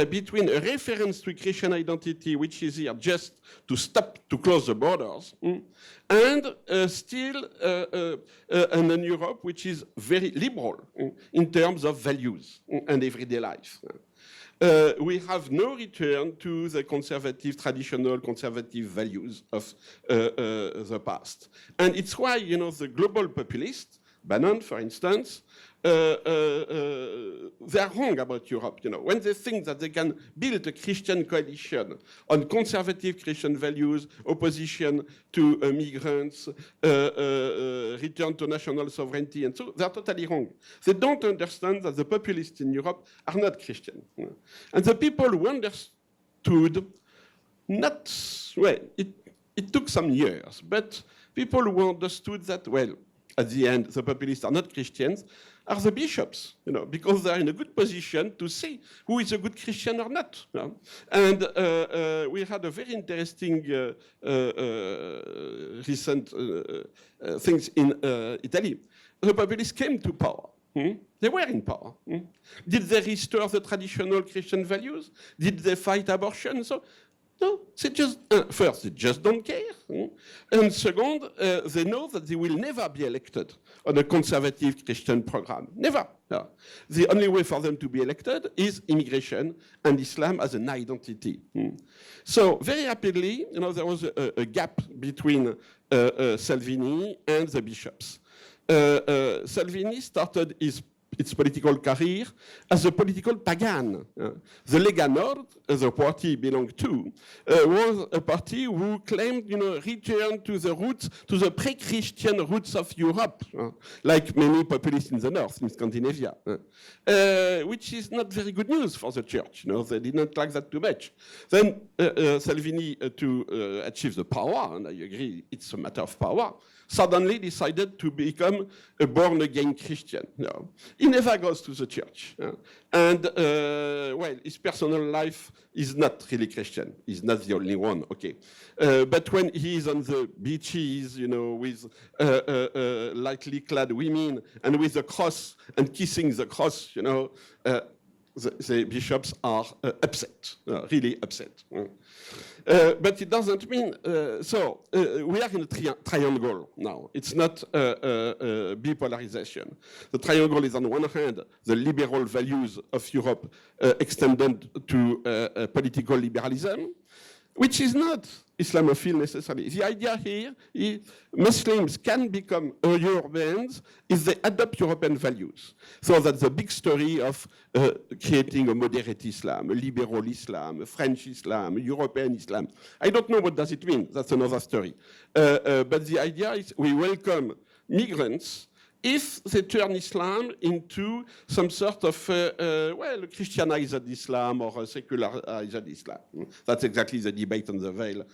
between a reference to Christian identity, which is here just to close the borders, and still in Europe, which is very liberal in terms of values and everyday life. We have no return to the traditional conservative values of the past. And it's why, the global populists, Bannon, for instance, they are wrong about Europe. When they think that they can build a Christian coalition on conservative Christian values, opposition to migrants, return to national sovereignty, and so they're totally wrong. They don't understand that the populists in Europe are not Christian. And the people who understood, it took some years, but people who understood that, at the end, the populists are not Christians, are the bishops, because they're in a good position to see who is a good Christian or not. And we had a very interesting recent things in Italy. The populists came to power. They were in power. Did they restore the traditional Christian values? Did they fight abortion? No, first, they just don't care. And second, they know that they will never be elected on a conservative Christian program. Never. No. The only way for them to be elected is immigration and Islam as an identity. So very rapidly, there was a gap between Salvini and the bishops. Salvini started its political career as a political pagan. The Lega Nord, the party he belonged to, was a party who claimed, return to the roots, to the pre-Christian roots of Europe, like many populists in the north, in Scandinavia, which is not very good news for the church. They did not like that too much. Then Salvini, to achieve the power, and I agree, it's a matter of power, suddenly decided to become a born-again Christian. He never goes to the church. And, his personal life is not really Christian. He's not the only one, okay. But when he is on the beaches, with lightly clad women and with the cross and kissing the cross, the bishops are upset, really upset. But it doesn't mean, we are in a triangle now. It's not bipolarization. The triangle is on one hand, the liberal values of Europe extended to political liberalism, which is not Islamophile necessarily. The idea here is Muslims can become Europeans if they adopt European values. So that's the big story of creating a moderate Islam, a liberal Islam, a French Islam, a European Islam. I don't know what does it mean. That's another story. But the idea is we welcome migrants if they turn Islam into some sort of, Christianized Islam or a secularized Islam. That's exactly the debate on the veil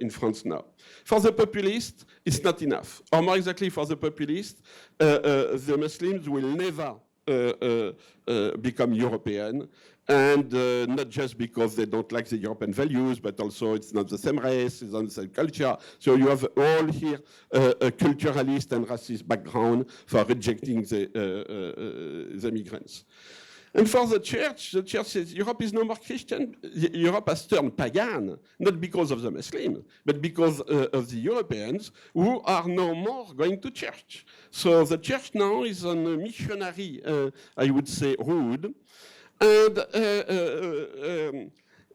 in France now. For the populists, it's not enough. Or more exactly, for the populists, the Muslims will never become European. And not just because they don't like the European values, but also it's not the same race, it's not the same culture. So you have all here a culturalist and racist background for rejecting the migrants. And for the church says Europe is no more Christian. Europe has turned pagan, not because of the Muslims, but because of the Europeans who are no more going to church. So the church now is on a missionary, I would say, road. And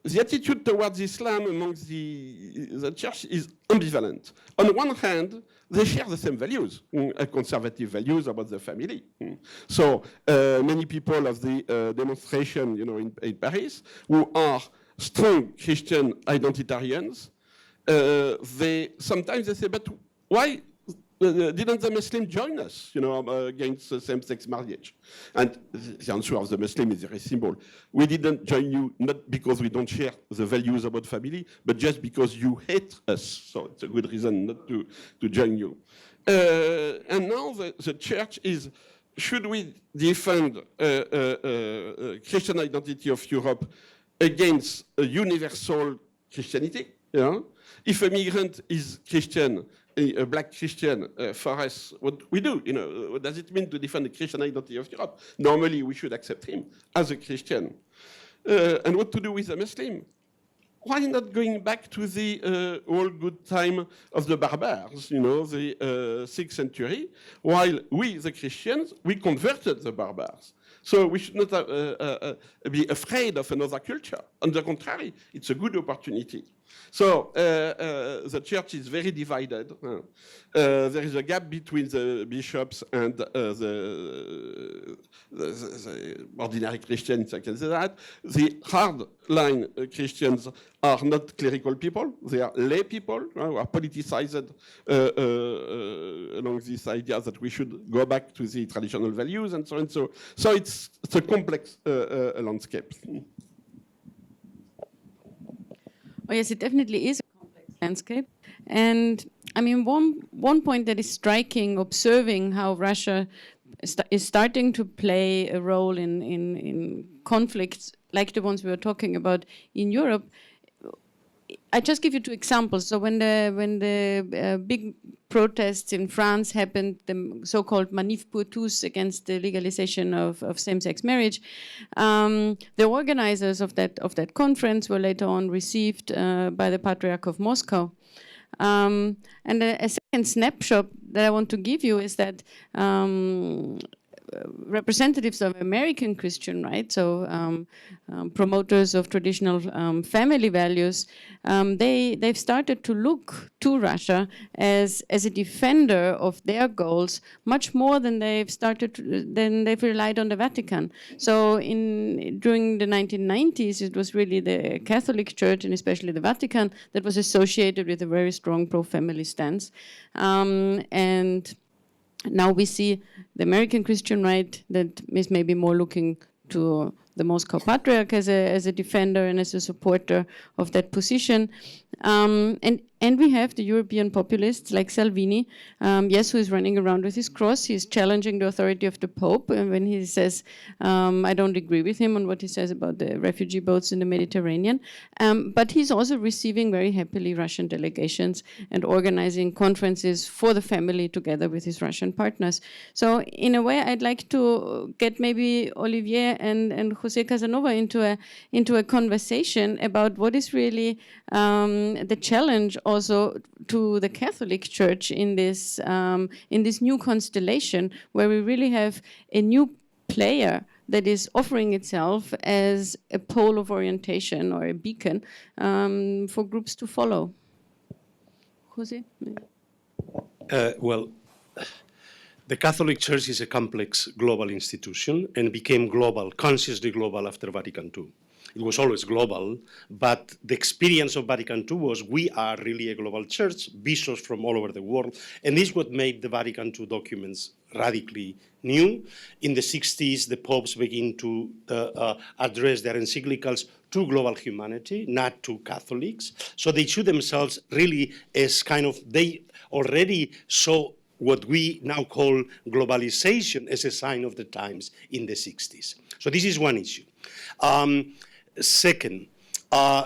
the attitude towards Islam among the church is ambivalent. On one hand, they share the same values, conservative values about the family. So many people of the demonstration, in Paris, who are strong Christian identitarians, sometimes they say, but why didn't the Muslims join us, against same-sex marriage? And the answer of the Muslim is very simple. We didn't join you not because we don't share the values about family, but just because you hate us. So it's a good reason not to join you. And now the church is, should we defend Christian identity of Europe against a universal Christianity? If a migrant is Christian, a black Christian, for us, what we do, what does it mean to defend the Christian identity of Europe? Normally, we should accept him as a Christian. And what to do with a Muslim? Why not going back to the old good time of the barbars, the 6th century, while we, the Christians, we converted the barbars. So we should not be afraid of another culture. On the contrary, it's a good opportunity. So the church is very divided. There is a gap between the bishops and the ordinary Christians, I can say that. The hardline Christians are not clerical people. They are lay people who are politicized along this idea that we should go back to the traditional values and so on. So it's a complex landscape. Oh, yes, it definitely is a complex landscape. And I mean, one point that is striking, observing how Russia is starting to play a role in conflicts like the ones we were talking about in Europe. I just give you two examples. So when the big protests in France happened, the so-called Manif pour tous against the legalization of same-sex marriage, the organizers of that conference were later on received by the Patriarch of Moscow. And a second snapshot that I want to give you is that representatives of American Christian, right? So promoters of traditional family values, they've started to look to Russia as a defender of their goals much more than they've relied on the Vatican. So during the 1990s, it was really the Catholic Church and especially the Vatican that was associated with a very strong pro-family stance, and now we see the American Christian right that is maybe more looking to the Moscow Patriarch as a defender and as a supporter of that position. And we have the European populists like Salvini, yes, who is running around with his cross. He's challenging the authority of the Pope, and when he says, I don't agree with him on what he says about the refugee boats in the Mediterranean. But he's also receiving very happily Russian delegations and organizing conferences for the family together with his Russian partners. So in a way, I'd like to get maybe Olivier and Jose Casanova into a conversation about what is really the challenge also to the Catholic Church in this new constellation, where we really have a new player that is offering itself as a pole of orientation or a beacon for groups to follow. Jose? Well, the Catholic Church is a complex global institution and became global, consciously global after Vatican II. It was always global, but the experience of Vatican II was we are really a global church, bishops from all over the world, and this is what made the Vatican II documents radically new. In the 60s, the popes began to address their encyclicals to global humanity, not to Catholics. So they show themselves really as kind of, they already saw what we now call globalization as a sign of the times in the 60s. So this is one issue. Second,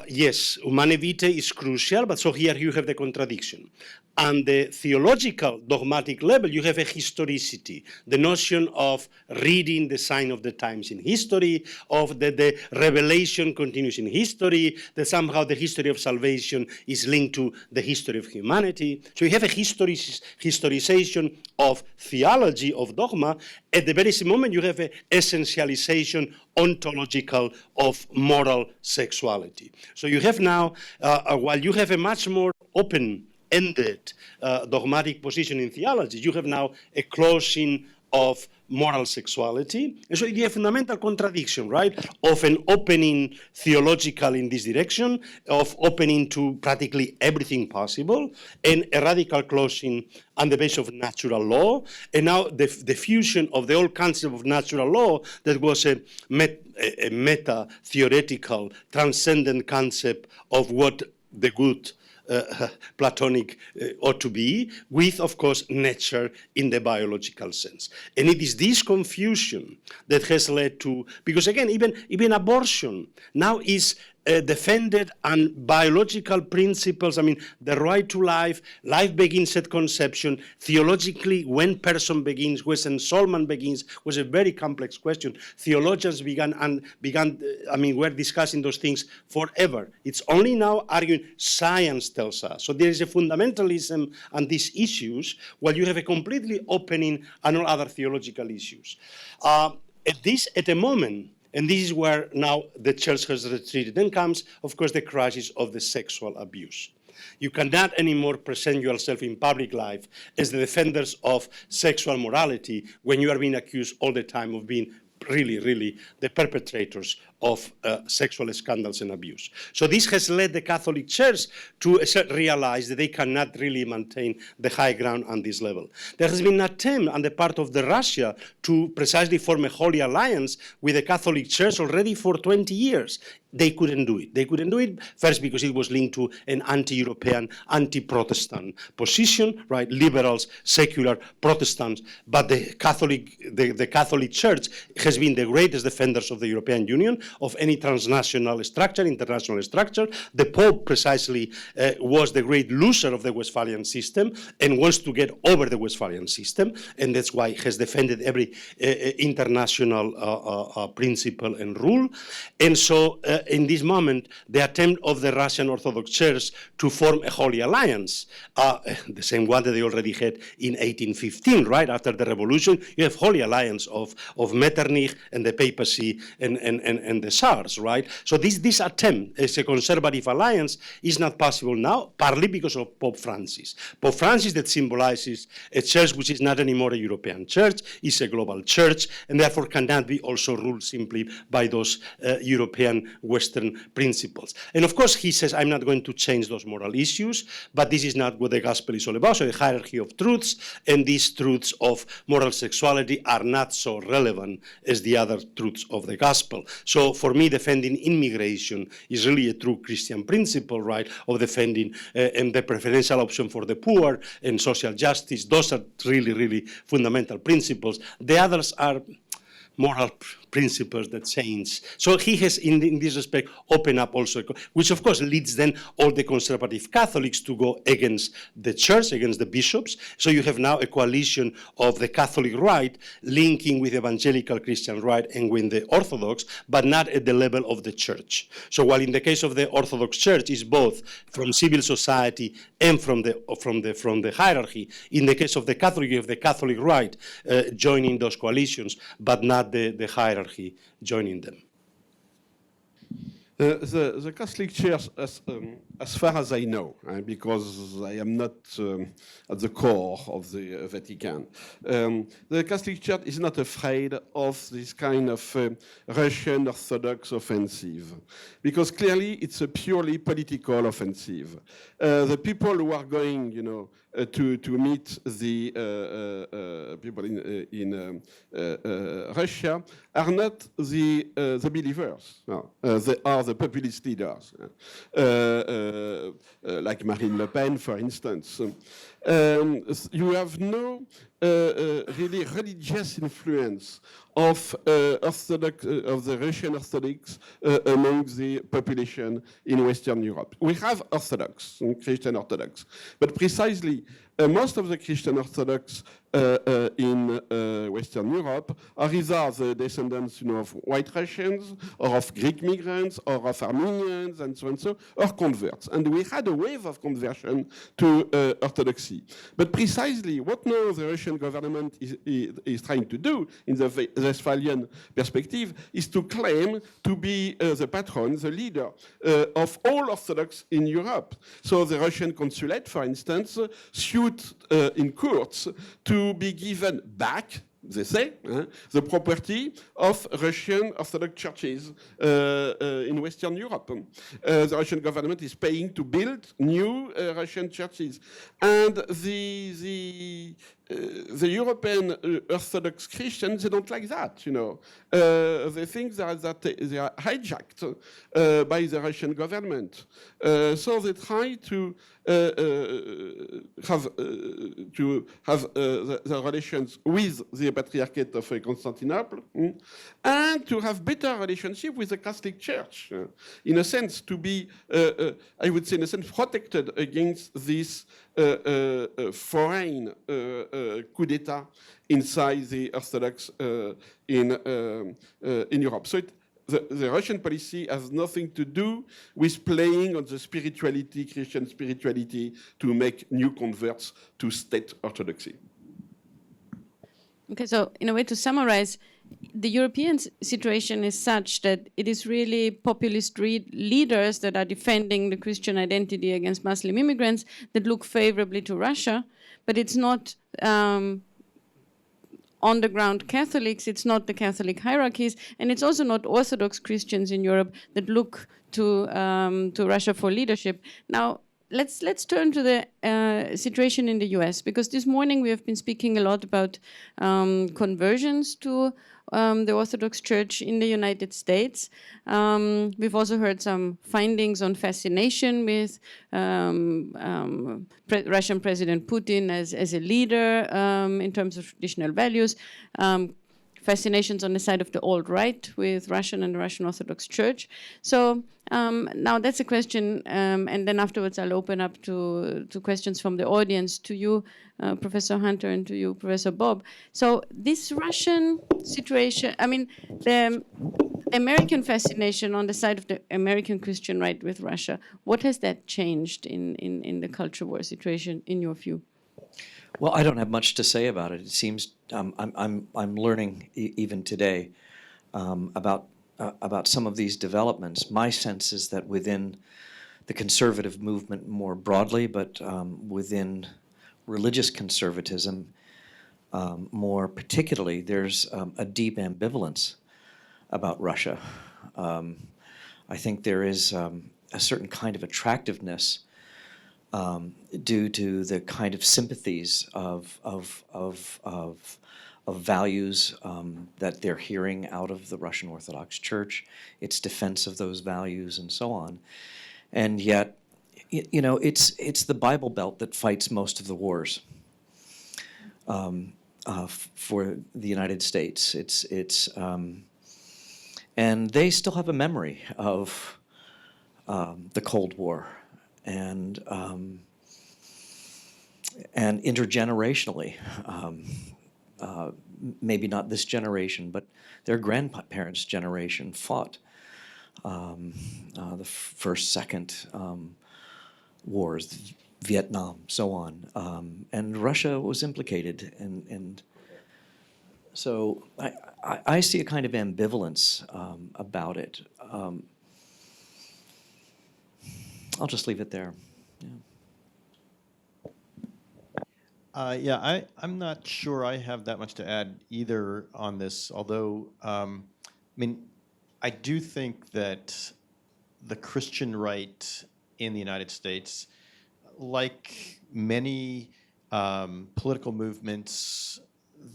yes, Humane Vitae is crucial, but so here you have the contradiction. On the theological, dogmatic level, you have a historicity, the notion of reading the sign of the times in history, of the revelation continues in history, that somehow the history of salvation is linked to the history of humanity. So you have a historization of theology, of dogma. At the very same moment, you have an essentialization ontological of moral sexuality. So you have now, while you have a much more open-ended dogmatic position in theology, you have now a closing of moral sexuality. And so you have a fundamental contradiction, right, of an opening theological in this direction, of opening to practically everything possible, and a radical closing on the basis of natural law. And now the fusion of the old concept of natural law that was a meta-theoretical, transcendent concept of what the good Platonic ought to be, with, of course, nature in the biological sense. And it is this confusion that has led to, because again, even abortion now is defended on biological principles. I mean, the right to life begins at conception. Theologically, when person begins, when ensoulment begins, was a very complex question. Theologians were discussing those things forever. It's only now arguing science tells us. So there is a fundamentalism on these issues, while you have a completely opening on all other theological issues. At a moment, and this is where now the church has retreated, then comes, of course, the crisis of the sexual abuse. You cannot anymore present yourself in public life as the defenders of sexual morality when you are being accused all the time of being really the perpetrators of sexual scandals and abuse. So this has led the Catholic Church to realize that they cannot really maintain the high ground on this level. There has been an attempt on the part of Russia to precisely form a holy alliance with the Catholic Church already for 20 years. They couldn't do it. They couldn't do it, first because it was linked to an anti-European, anti-Protestant position, right? Liberals, secular Protestants. But the Catholic Church has been the greatest defenders of the European Union, of any transnational structure, international structure. The Pope precisely was the great loser of the Westphalian system and wants to get over the Westphalian system, and that's why he has defended every international principle and rule. And so in this moment, the attempt of the Russian Orthodox Church to form a holy alliance, the same one that they already had in 1815, right? After the revolution, you have holy alliance of Metternich and the papacy and the Tsars, right? So this attempt as a conservative alliance is not possible now, partly because of Pope Francis. Pope Francis, that symbolizes a church which is not anymore a European church, is a global church, and therefore cannot be also ruled simply by those European Western principles. And of course, he says, I'm not going to change those moral issues, but this is not what the gospel is all about. So the hierarchy of truths, and these truths of moral sexuality are not so relevant as the other truths of the gospel. So for me, defending immigration is really a true Christian principle, right, of defending and the preferential option for the poor and social justice. Those are really fundamental principles. The others are moral principles that change. So he has, in this respect, opened up also, which of course leads then all the conservative Catholics to go against the church, against the bishops. So you have now a coalition of the Catholic right linking with evangelical Christian right and with the Orthodox, but not at the level of the church. So while in the case of the Orthodox Church is both from civil society and from the hierarchy, in the case of the Catholic, you have the Catholic right joining those coalitions, but not the hierarchy joining them. The Catholic Church, as far as I know, because I am not at the core of the Vatican, the Catholic Church is not afraid of this kind of Russian Orthodox offensive, because clearly it's a purely political offensive. The people who are going, to meet the people in Russia are not the believers. No. They are the populist leaders, like Marine Le Pen, for instance. You have no really religious influence of the Russian Orthodox among the population in Western Europe. We have Orthodox, Christian Orthodox, but precisely most of the Christian Orthodox in Western Europe are either the descendants, of white Russians, or of Greek migrants, or of Armenians, and so, or converts. And we had a wave of conversion to Orthodoxy. But precisely what now the Russian government is trying to do in the Westphalian perspective is to claim to be the patron, the leader of all Orthodox in Europe. So the Russian consulate, for instance, sued in courts to be given back, they say, the property of Russian Orthodox churches in Western Europe. The Russian government is paying to build new Russian churches. And the the European Orthodox Christians, they don't like that, you know. They think that they are hijacked by the Russian government. So they try to have the relations with the Patriarchate of Constantinople and to have better relationship with the Catholic Church, in a sense to be, I would say, in a sense, protected against this foreign coup d'etat inside the Orthodox in Europe. So the Russian policy has nothing to do with playing on the spirituality, Christian spirituality, to make new converts to state orthodoxy. Okay, so in a way to summarize, the European situation is such that it is really populist leaders that are defending the Christian identity against Muslim immigrants that look favorably to Russia, but it's not on-the-ground Catholics, it's not the Catholic hierarchies, and it's also not Orthodox Christians in Europe that look to Russia for leadership. Now, let's turn to the situation in the US, because this morning we have been speaking a lot about conversions to the Orthodox Church in the United States. We've also heard some findings on fascination with Russian President Putin as a leader in terms of traditional values. Fascinations on the side of the alt-right with Russian and the Russian Orthodox Church. So now that's a question, and then afterwards I'll open up to questions from the audience, to you, Professor Hunter, and to you, Professor Bob. So this Russian situation, I mean, the American fascination on the side of the American Christian right with Russia, what has that changed in the culture war situation, in your view? Well, I don't have much to say about it. It seems I'm learning even today about some of these developments. My sense is that within the conservative movement more broadly, but within religious conservatism more particularly, there's a deep ambivalence about Russia. I think there is a certain kind of attractiveness due to the kind of sympathies of values that they're hearing out of the Russian Orthodox Church, its defense of those values, and so on. And yet, you know, it's the Bible Belt that fights most of the wars for the United States. And they still have a memory of the Cold War. And intergenerationally, maybe not this generation, but their grandparents' generation fought the first, second wars, Vietnam, so on, and Russia was implicated, and so I see a kind of ambivalence about it. I'll just leave it there. Yeah. I'm not sure I have that much to add either on this, although, I mean, I do think that the Christian right in the United States, like many political movements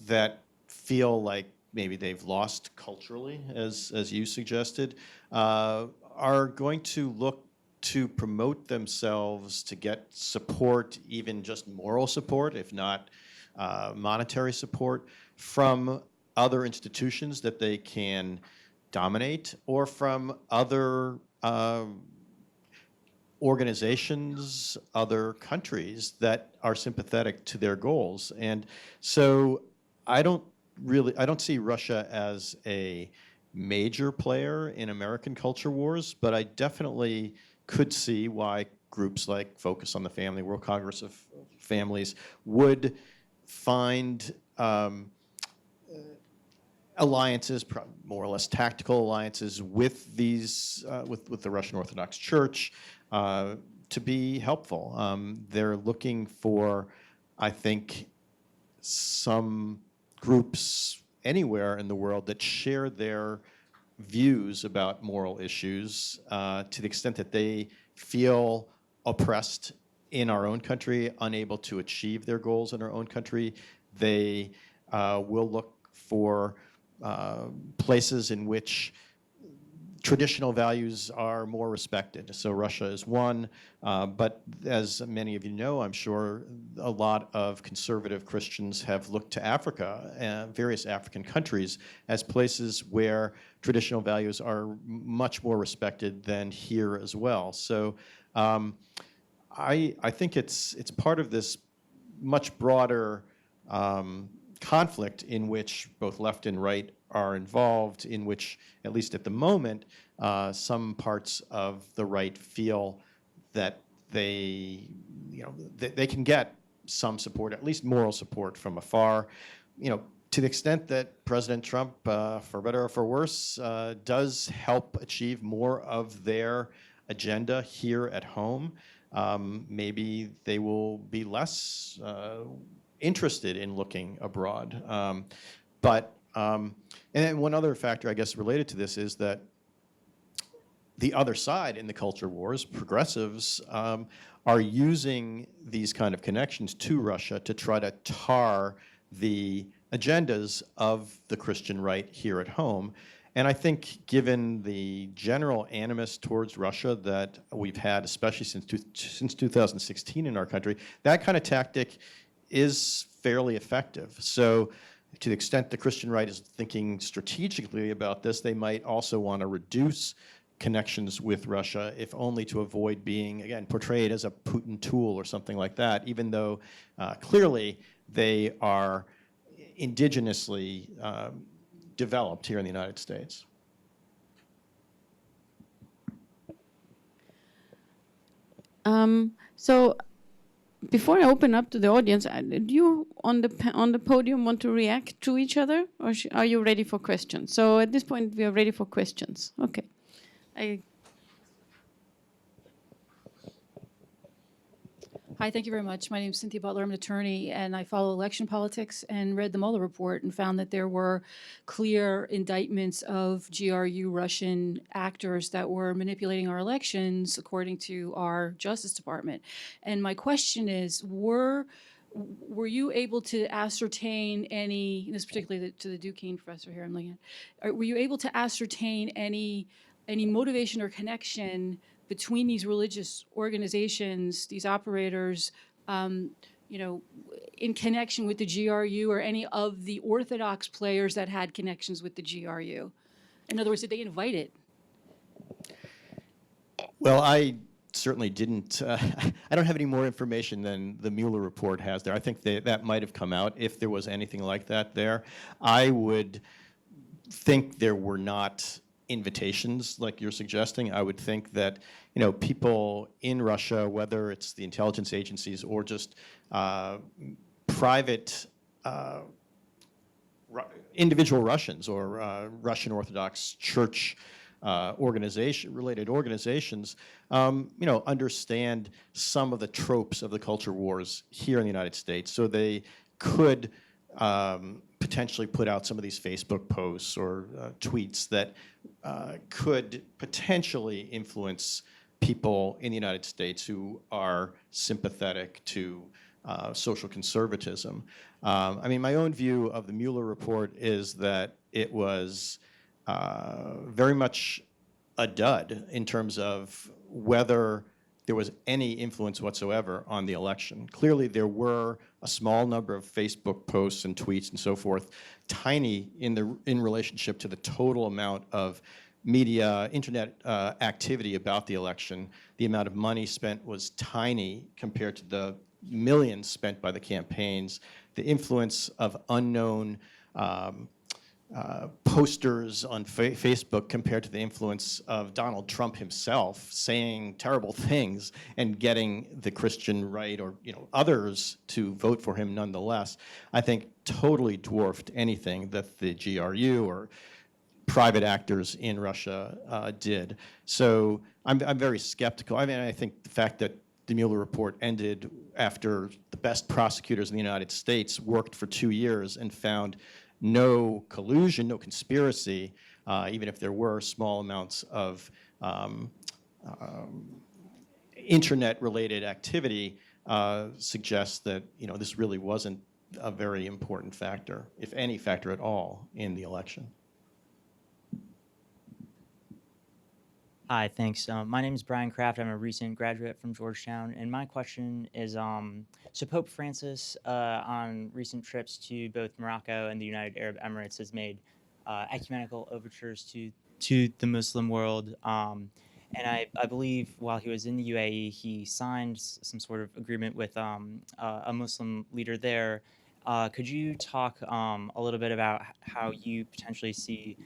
that feel like maybe they've lost culturally, as you suggested, are going to look to promote themselves, to get support, even just moral support, if not monetary support, from other institutions that they can dominate, or from other organizations, other countries that are sympathetic to their goals. And so I don't see Russia as a major player in American culture wars, but I definitely could see why groups like Focus on the Family, World Congress of Families, would find alliances, more or less tactical alliances, with these with the Russian Orthodox Church to be helpful. They're looking for, I think, some groups anywhere in the world that share their views about moral issues to the extent that they feel oppressed in our own country, unable to achieve their goals in our own country. they will look for places in which traditional values are more respected. So Russia is one, but as many of you know, I'm sure, a lot of conservative Christians have looked to Africa and various African countries as places where traditional values are much more respected than here as well. So I think it's part of this much broader conflict in which both left and right are involved, in which, at least at the moment, some parts of the right feel that they can get some support, at least moral support, from afar. To the extent that President Trump, for better or for worse, does help achieve more of their agenda here at home, maybe they will be less interested in looking abroad. And then one other factor, I guess, related to this is that the other side in the culture wars, progressives, are using these kind of connections to Russia to try to tar the agendas of the Christian right here at home. And I think given the general animus towards Russia that we've had, especially since 2016 in our country, that kind of tactic is fairly effective. So to the extent the Christian right is thinking strategically about this, they might also want to reduce connections with Russia, if only to avoid being, again, portrayed as a Putin tool or something like that, even though clearly they are indigenously developed here in the United States. So before I open up to the audience, do you on the podium want to react to each other, or are you ready for questions? So at this point, we are ready for questions. Okay. Hi, thank you very much. My name is Cynthia Butler. I'm an attorney, and I follow election politics and read the Mueller report and found that there were clear indictments of GRU Russian actors that were manipulating our elections, according to our Justice Department. And my question is, were you able to ascertain any, this particularly to the Duquesne professor here I'm looking at, were you able to ascertain any motivation or connection between these religious organizations, these operators, in connection with the GRU or any of the Orthodox players that had connections with the GRU? In other words, did they invite it? Well, I certainly didn't. I don't have any more information than the Mueller report has there. I think that might have come out if there was anything like that there. I would think there were not invitations like you're suggesting. I would think that people in Russia, whether it's the intelligence agencies or just private individual Russians or Russian Orthodox Church related organizations, understand some of the tropes of the culture wars here in the United States, so they could potentially put out some of these Facebook posts or tweets that could potentially influence people in the United States who are sympathetic to social conservatism. My own view of the Mueller report is that it was very much a dud in terms of whether there was any influence whatsoever on the election. Clearly, there were a small number of Facebook posts and tweets and so forth, tiny in relationship to the total amount of media, internet activity about the election. The amount of money spent was tiny compared to the millions spent by the campaigns. The influence of unknown posters on Facebook compared to the influence of Donald Trump himself saying terrible things and getting the Christian right or others to vote for him nonetheless, I think totally dwarfed anything that the GRU or private actors in Russia did. So I'm very skeptical. I think the fact that the Mueller report ended after the best prosecutors in the United States worked for 2 years and found no collusion, no conspiracy, even if there were small amounts of internet-related activity, suggests that this really wasn't a very important factor, if any factor at all, in the election. Hi, thanks. My name is Brian Kraft. I'm a recent graduate from Georgetown, and my question is, so Pope Francis, on recent trips to both Morocco and the United Arab Emirates, has made ecumenical overtures to the Muslim world, and I believe while he was in the UAE, he signed some sort of agreement with a Muslim leader there. Could you talk a little bit about how you potentially see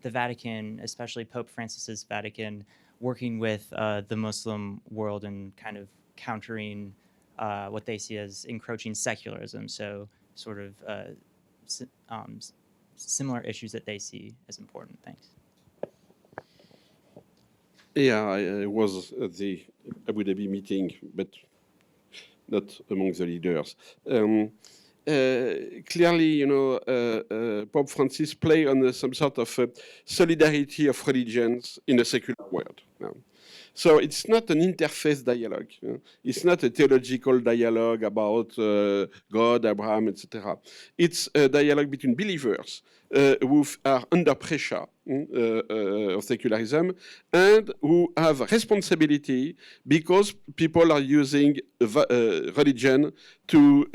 the Vatican, especially Pope Francis's Vatican, working with the Muslim world and kind of countering what they see as encroaching secularism, so sort of similar issues that they see as important? Thanks. Yeah, I was at the Abu Dhabi meeting, but not among the leaders. Clearly, Pope Francis play on some sort of solidarity of religions in a secular world. So it's not an interfaith dialogue. It's not a theological dialogue about God, Abraham, etc. It's a dialogue between believers who are under pressure of secularism and who have responsibility because people are using religion to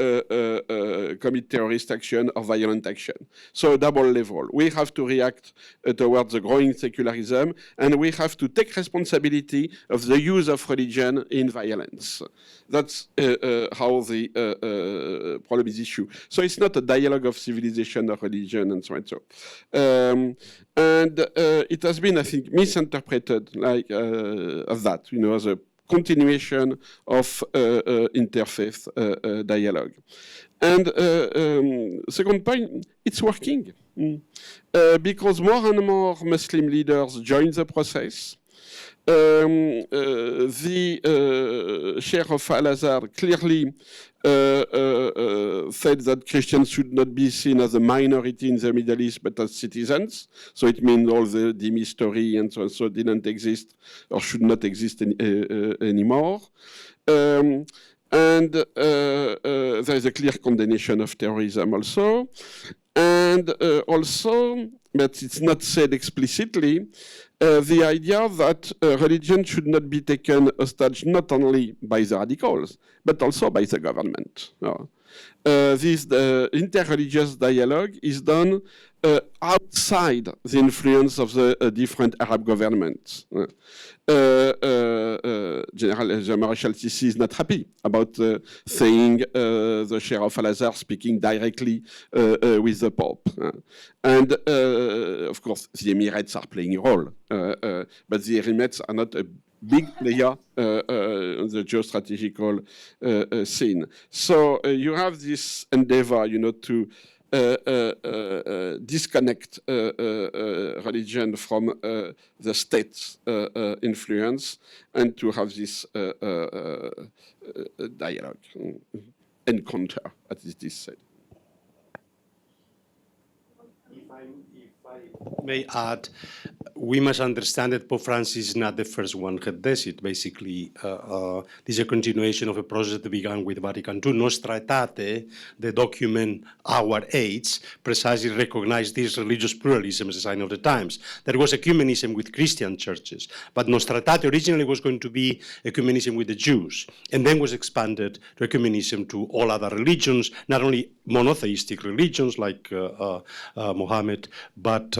commit terrorist action or violent action. So double level. We have to react towards the growing secularism, and we have to take responsibility of the use of religion in violence. That's how the problem is issued. So it's not a dialogue of civilization or religion and so on. And it has been, I think, misinterpreted like as that, as a continuation of interfaith dialogue. And second point, it's working because more and more Muslim leaders join the process. The Sheriff Al-Azhar clearly said that Christians should not be seen as a minority in the Middle East, but as citizens. So it means all the dim history and so on so didn't exist or should not exist anymore. And there is a clear condemnation of terrorism also. And also, but it's not said explicitly, the idea that religion should not be taken hostage not only by the radicals, but also by the government. This interreligious dialogue is done outside the influence of the different Arab governments. General Marshal Sisi is not happy about saying the Sheriff Al-Azhar speaking directly with the Pope. And of course, the Emirates are playing a role, but the Emirates are not a big player on the geostrategical scene. So you have this endeavor, to disconnect religion from the state's influence and to have this dialogue, encounter, as it is said. If I may add, we must understand that Pope Francis is not the first one who does it. Basically, this is a continuation of a process that began with Vatican II. Nostra Aetate, the document Our Age, precisely recognized this religious pluralism as a sign of the times. There was ecumenism with Christian churches, but Nostra Aetate originally was going to be ecumenism with the Jews, and then was expanded to ecumenism to all other religions, not only monotheistic religions like Mohammed, but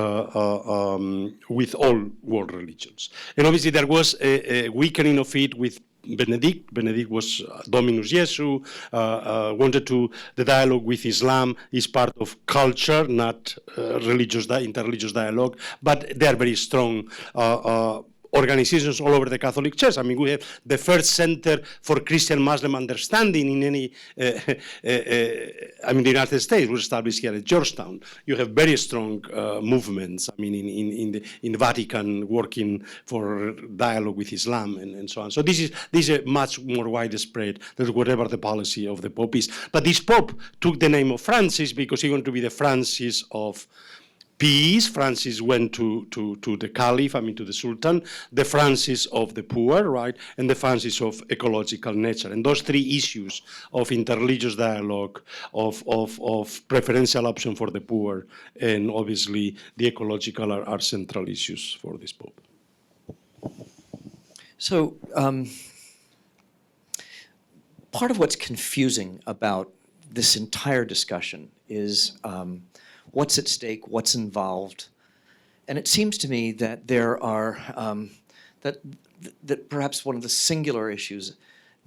with all world religions. And obviously there was a weakening of it with Benedict. Benedict was Dominus Jesu, wanted to, the dialogue with Islam is part of culture, not interreligious dialogue, but they are very strong organizations all over the Catholic Church. I mean, we have the first center for Christian-Muslim understanding in any, the United States was established here at Georgetown. You have very strong movements, in the Vatican working for dialogue with Islam and so on. So this is a much more widespread than whatever the policy of the Pope is. But this Pope took the name of Francis because he wanted to be the Francis of peace. Francis went to the Caliph, I mean to the Sultan, the Francis of the poor, right, and the Francis of ecological nature. And those three issues of interreligious dialogue, of preferential option for the poor, and obviously the ecological are central issues for this Pope. So part of what's confusing about this entire discussion is what's at stake, what's involved. And it seems to me that there are, that perhaps one of the singular issues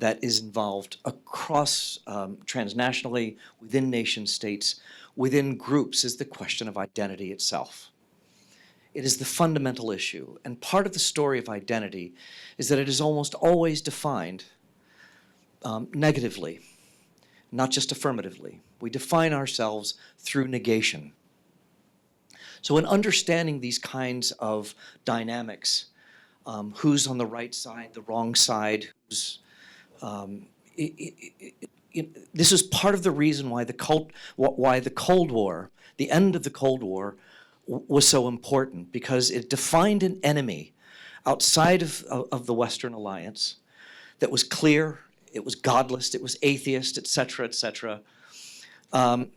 that is involved across transnationally, within nation states, within groups, is the question of identity itself. It is the fundamental issue. And part of the story of identity is that it is almost always defined negatively, not just affirmatively. We define ourselves through negation. So in understanding these kinds of dynamics, who's on the right side, the wrong side, who's, this is part of the reason why the Cold War, the end of the Cold War, was so important, because it defined an enemy outside of the Western alliance that was clear, it was godless, it was atheist, et cetera, and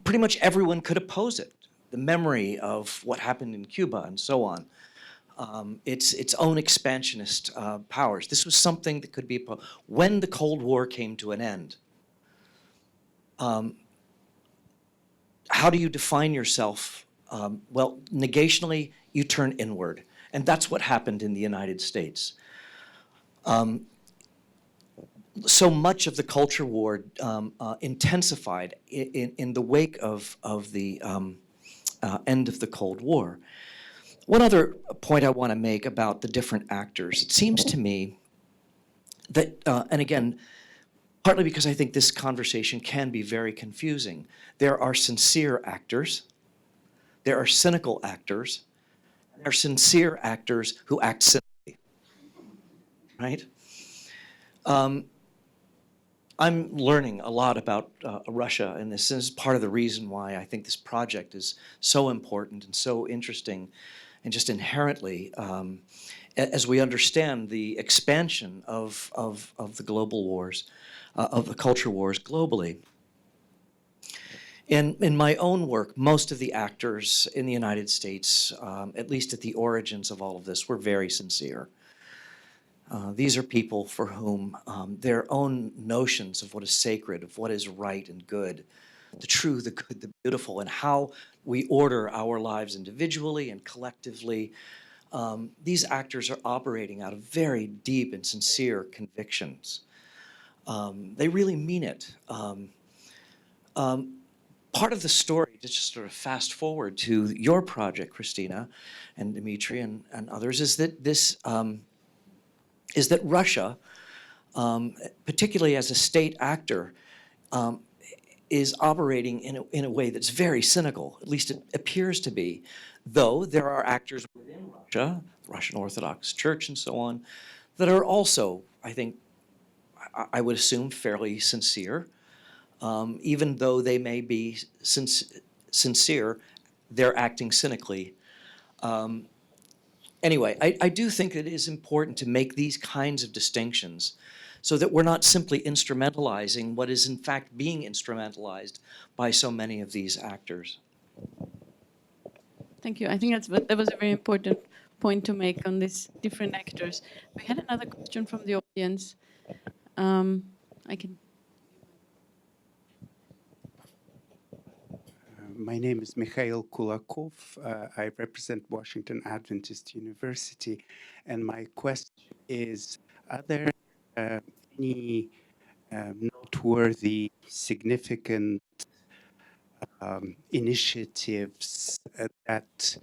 pretty much everyone could oppose it. The memory of what happened in Cuba and so on, its own expansionist powers. This was something that could be opposed. When the Cold War came to an end, how do you define yourself? Well, negationally, you turn inward. And that's what happened in the United States. So much of the culture war intensified in the wake of the end of the Cold War. One other point I want to make about the different actors. It seems to me that, and again, partly because I think this conversation can be very confusing, there are sincere actors, there are cynical actors, there are sincere actors who act cynically, right? I'm learning a lot about Russia, and this is part of the reason why I think this project is so important and so interesting, and just inherently, as we understand the expansion of the global wars, of the culture wars globally. In my own work, most of the actors in the United States, at least at the origins of all of this, were very sincere. These are people for whom their own notions of what is sacred, of what is right and good, the true, the good, the beautiful, and how we order our lives individually and collectively, these actors are operating out of very deep and sincere convictions. They really mean it. Part of the story, to just sort of fast forward to your project, Christina and Dimitri and others, is that this is that Russia, particularly as a state actor, is operating in a way that's very cynical. At least it appears to be, though there are actors within Russia, the Russian Orthodox Church and so on, that are also, I think, I would assume, fairly sincere. Even though they may be sincere, they're acting cynically. Anyway, I do think it is important to make these kinds of distinctions so that we're not simply instrumentalizing what is in fact being instrumentalized by so many of these actors. Thank you. I think that was a very important point to make on these different actors. We had another question from the audience. I can. My name is Mikhail Kulakov. I represent Washington Adventist University. And my question is, are there any noteworthy, significant initiatives that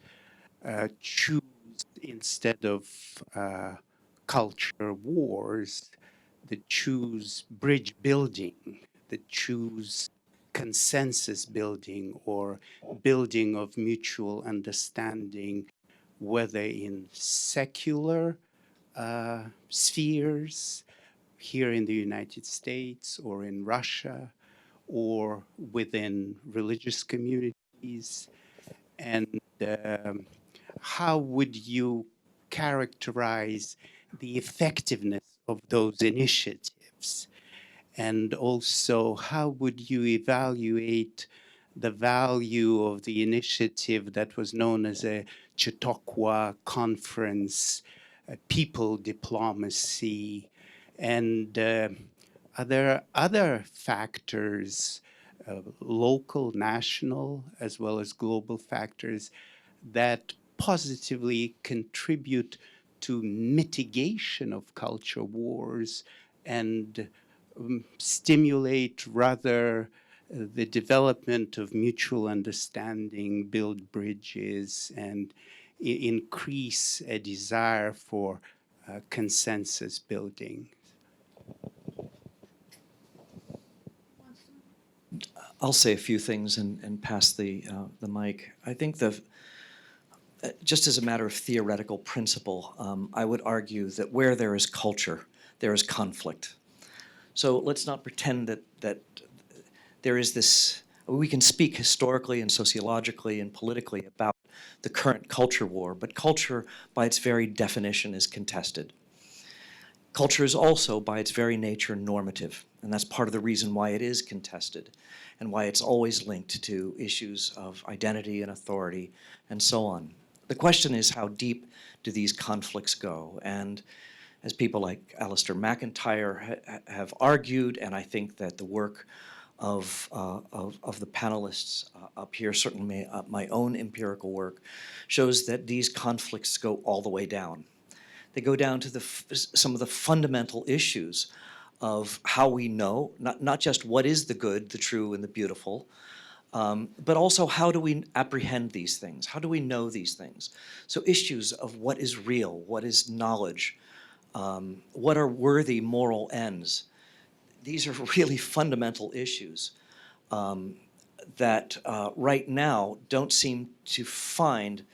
choose, instead of culture wars, that choose bridge building, that choose consensus building or building of mutual understanding, whether in secular spheres here in the United States or in Russia, or within religious communities? And how would you characterize the effectiveness of those initiatives? And also, how would you evaluate the value of the initiative that was known as a Chautauqua Conference, people diplomacy, and are there other factors, local, national, as well as global factors, that positively contribute to mitigation of culture wars and stimulate rather the development of mutual understanding, build bridges, and increase a desire for consensus building? I'll say a few things and pass the mic. I think just as a matter of theoretical principle, I would argue that where there is culture, there is conflict. So let's not pretend that there is this, we can speak historically and sociologically and politically about the current culture war, but culture by its very definition is contested. Culture is also by its very nature normative, and that's part of the reason why it is contested and why it's always linked to issues of identity and authority and so on. The question is, how deep do these conflicts go? And as people like Alistair McIntyre have argued, and I think that the work of the panelists up here, certainly my own empirical work, shows that these conflicts go all the way down. They go down to some of the fundamental issues of how we know, not just what is the good, the true, and the beautiful, but also how do we apprehend these things? How do we know these things? So issues of what is real, what is knowledge, what are worthy moral ends? These are really fundamental issues that right now don't seem to find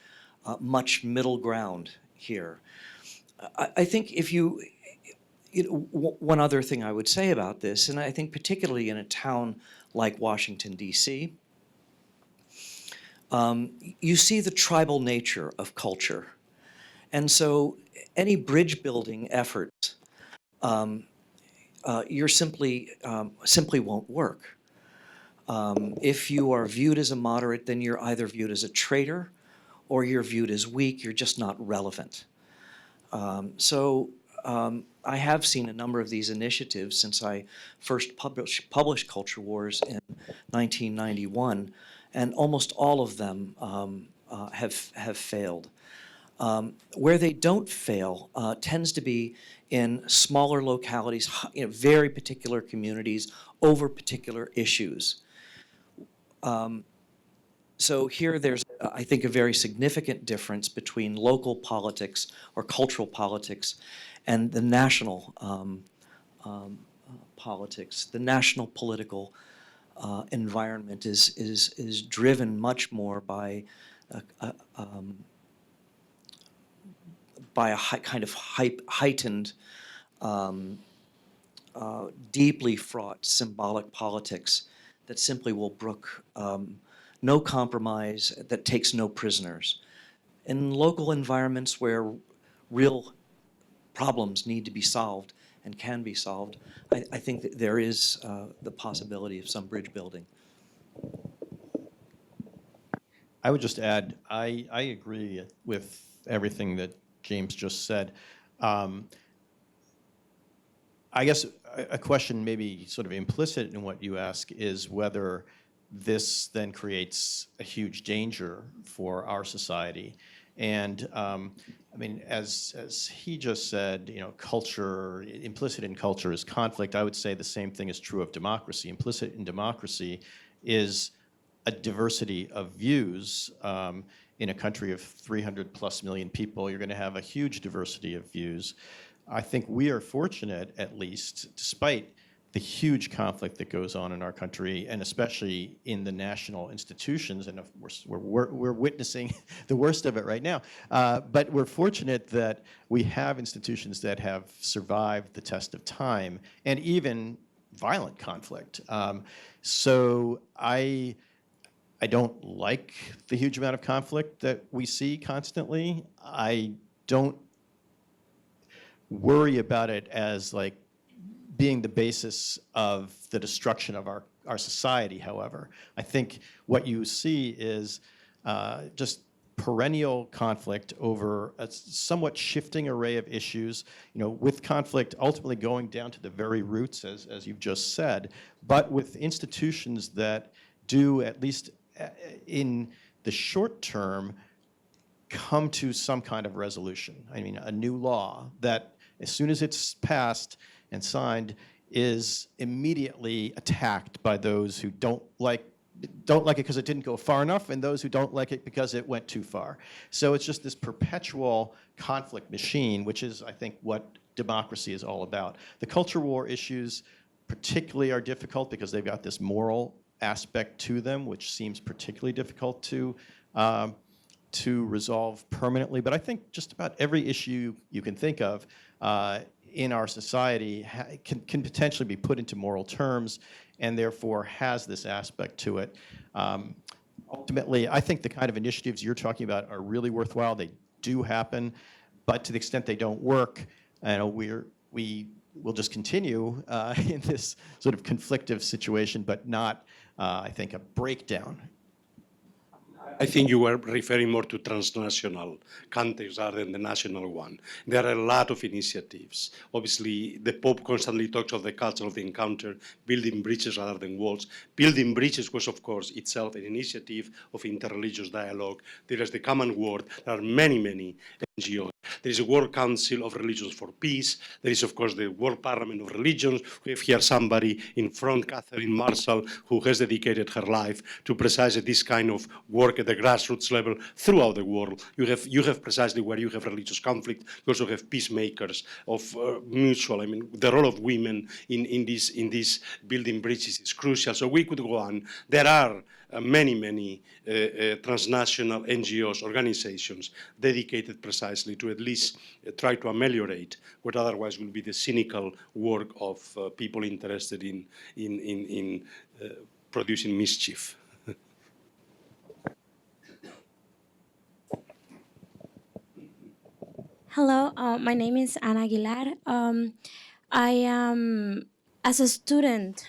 much middle ground here. I think if one other thing I would say about this, and I think particularly in a town like Washington, D.C., you see the tribal nature of culture. And so any bridge building efforts you're simply won't work. If you are viewed as a moderate, then you're either viewed as a traitor or you're viewed as weak, you're just not relevant. I have seen a number of these initiatives since I first published Culture Wars in 1991, and almost all of them have failed. Where they don't fail tends to be in smaller localities, very particular communities over particular issues. So here there's, I think, a very significant difference between local politics or cultural politics and the national politics. The national political environment is driven much more by a kind of heightened, deeply fraught symbolic politics that simply will brook no compromise, that takes no prisoners. In local environments where real problems need to be solved and can be solved, I think that there is the possibility of some bridge building. I would just add, I agree with everything that James just said. I guess a question maybe sort of implicit in what you ask is whether this then creates a huge danger for our society. And I mean, as he just said, culture, implicit in culture is conflict. I would say the same thing is true of democracy. Implicit in democracy is a diversity of views. In a country of 300+ million people, you're going to have a huge diversity of views. I think we are fortunate, at least, despite the huge conflict that goes on in our country, and especially in the national institutions, and of course we're witnessing the worst of it right now. But we're fortunate that we have institutions that have survived the test of time and even violent conflict. So I I don't like the huge amount of conflict that we see constantly. I don't worry about it as like being the basis of the destruction of our society, however. I think what you see is just perennial conflict over a somewhat shifting array of issues, with conflict ultimately going down to the very roots, as you've just said, but with institutions that do, at least in the short term, come to some kind of resolution. I mean, a new law that, as soon as it's passed and signed, is immediately attacked by those who don't like it because it didn't go far enough, and those who don't like it because it went too far. So it's just this perpetual conflict machine, which is, I think, what democracy is all about. The culture war issues particularly are difficult because they've got this moral aspect to them, which seems particularly difficult to resolve permanently. But I think just about every issue you can think of in our society can potentially be put into moral terms, and therefore has this aspect to it. Ultimately, I think the kind of initiatives you're talking about are really worthwhile. They do happen, but to the extent they don't work, we will just continue in this sort of conflictive situation, but not, I think, a breakdown. I think you were referring more to transnational countries rather than the national one. There are a lot of initiatives. Obviously, the Pope constantly talks of the culture of the encounter, building bridges rather than walls. Building bridges was, of course, itself an initiative of interreligious dialogue. There is the Common Word. There are many, many NGOs. There is a World Council of Religions for Peace. There is, of course, the World Parliament of Religions. We have here somebody in front, Catherine Marshall, who has dedicated her life to precisely this kind of work at the grassroots level throughout the world. You have precisely where you have religious conflict. You also have peacemakers of mutual. I mean, the role of women in this building bridges is crucial. So we could go on. There are many transnational NGOs, organizations dedicated precisely to at least try to ameliorate what otherwise will be the cynical work of people interested in producing mischief. Hello, my name is Ana Aguilar. I am, as a student,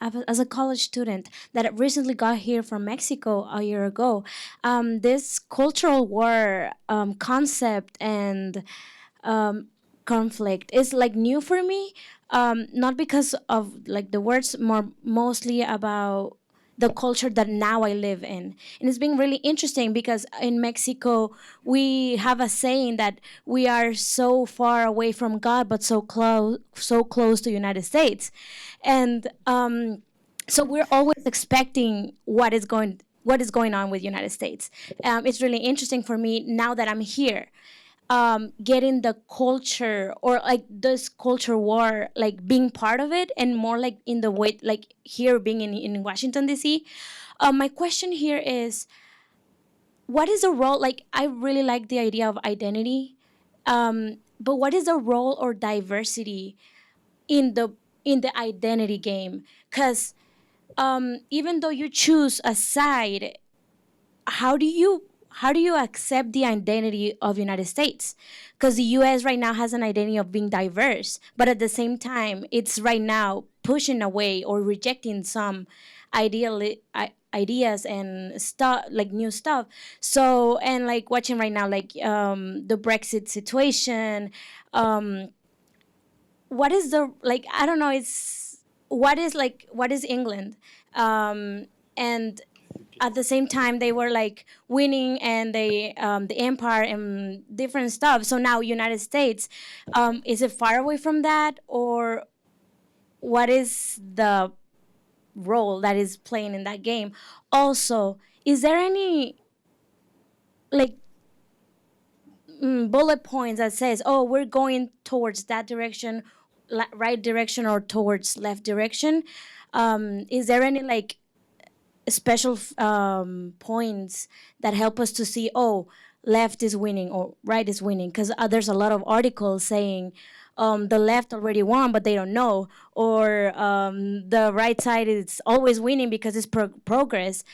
as a college student that recently got here from Mexico a year ago, this cultural war concept and conflict is like new for me, not because of like the words, mostly about the culture that now I live in. And it's been really interesting because in Mexico, we have a saying that we are so far away from God, but so close to the United States. And so we're always expecting what is going on with the United States. It's really interesting for me now that I'm here. Getting the culture or like this culture war, like being part of it, and more like in the way, like here being in Washington, D.C. My question here is, what is the role, like I really like the idea of identity, but what is the role or diversity in the identity game? Because even though you choose a side, how do you accept the identity of United States? Because the U.S. right now has an identity of being diverse, but at the same time, it's right now pushing away or rejecting some ideas and stuff, like new stuff. So, and like watching right now, like the Brexit situation, what is the, like, I don't know, it's, what is England? And at the same time they were like winning, and they the empire and different stuff. So now United States, is it far away from that, or what is the role that is playing in that game? Also, is there any like bullet points that says, oh, we're going towards that direction, right direction, or towards left direction? Is there any like special points that help us to see, oh, left is winning or right is winning? Because there's a lot of articles saying, the left already won, but they don't know, or the right side is always winning because it's progress.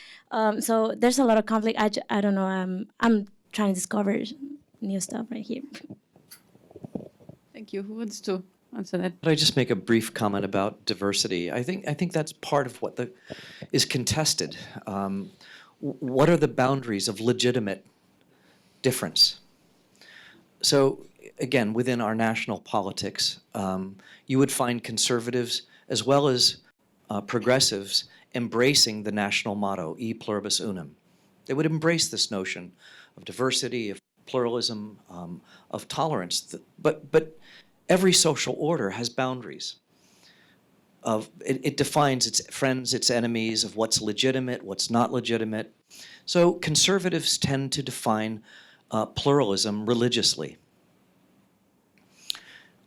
So there's a lot of conflict. I don't know. I'm trying to discover new stuff right here. Thank you. Who wants to answer that? Could I just make a brief comment about diversity? I think that's part of what is contested. What are the boundaries of legitimate difference? So again, within our national politics, you would find conservatives as well as progressives embracing the national motto, E pluribus unum. They would embrace this notion of diversity, of pluralism, of tolerance. But every social order has boundaries. It defines its friends, its enemies, of what's legitimate, what's not legitimate. So conservatives tend to define pluralism religiously.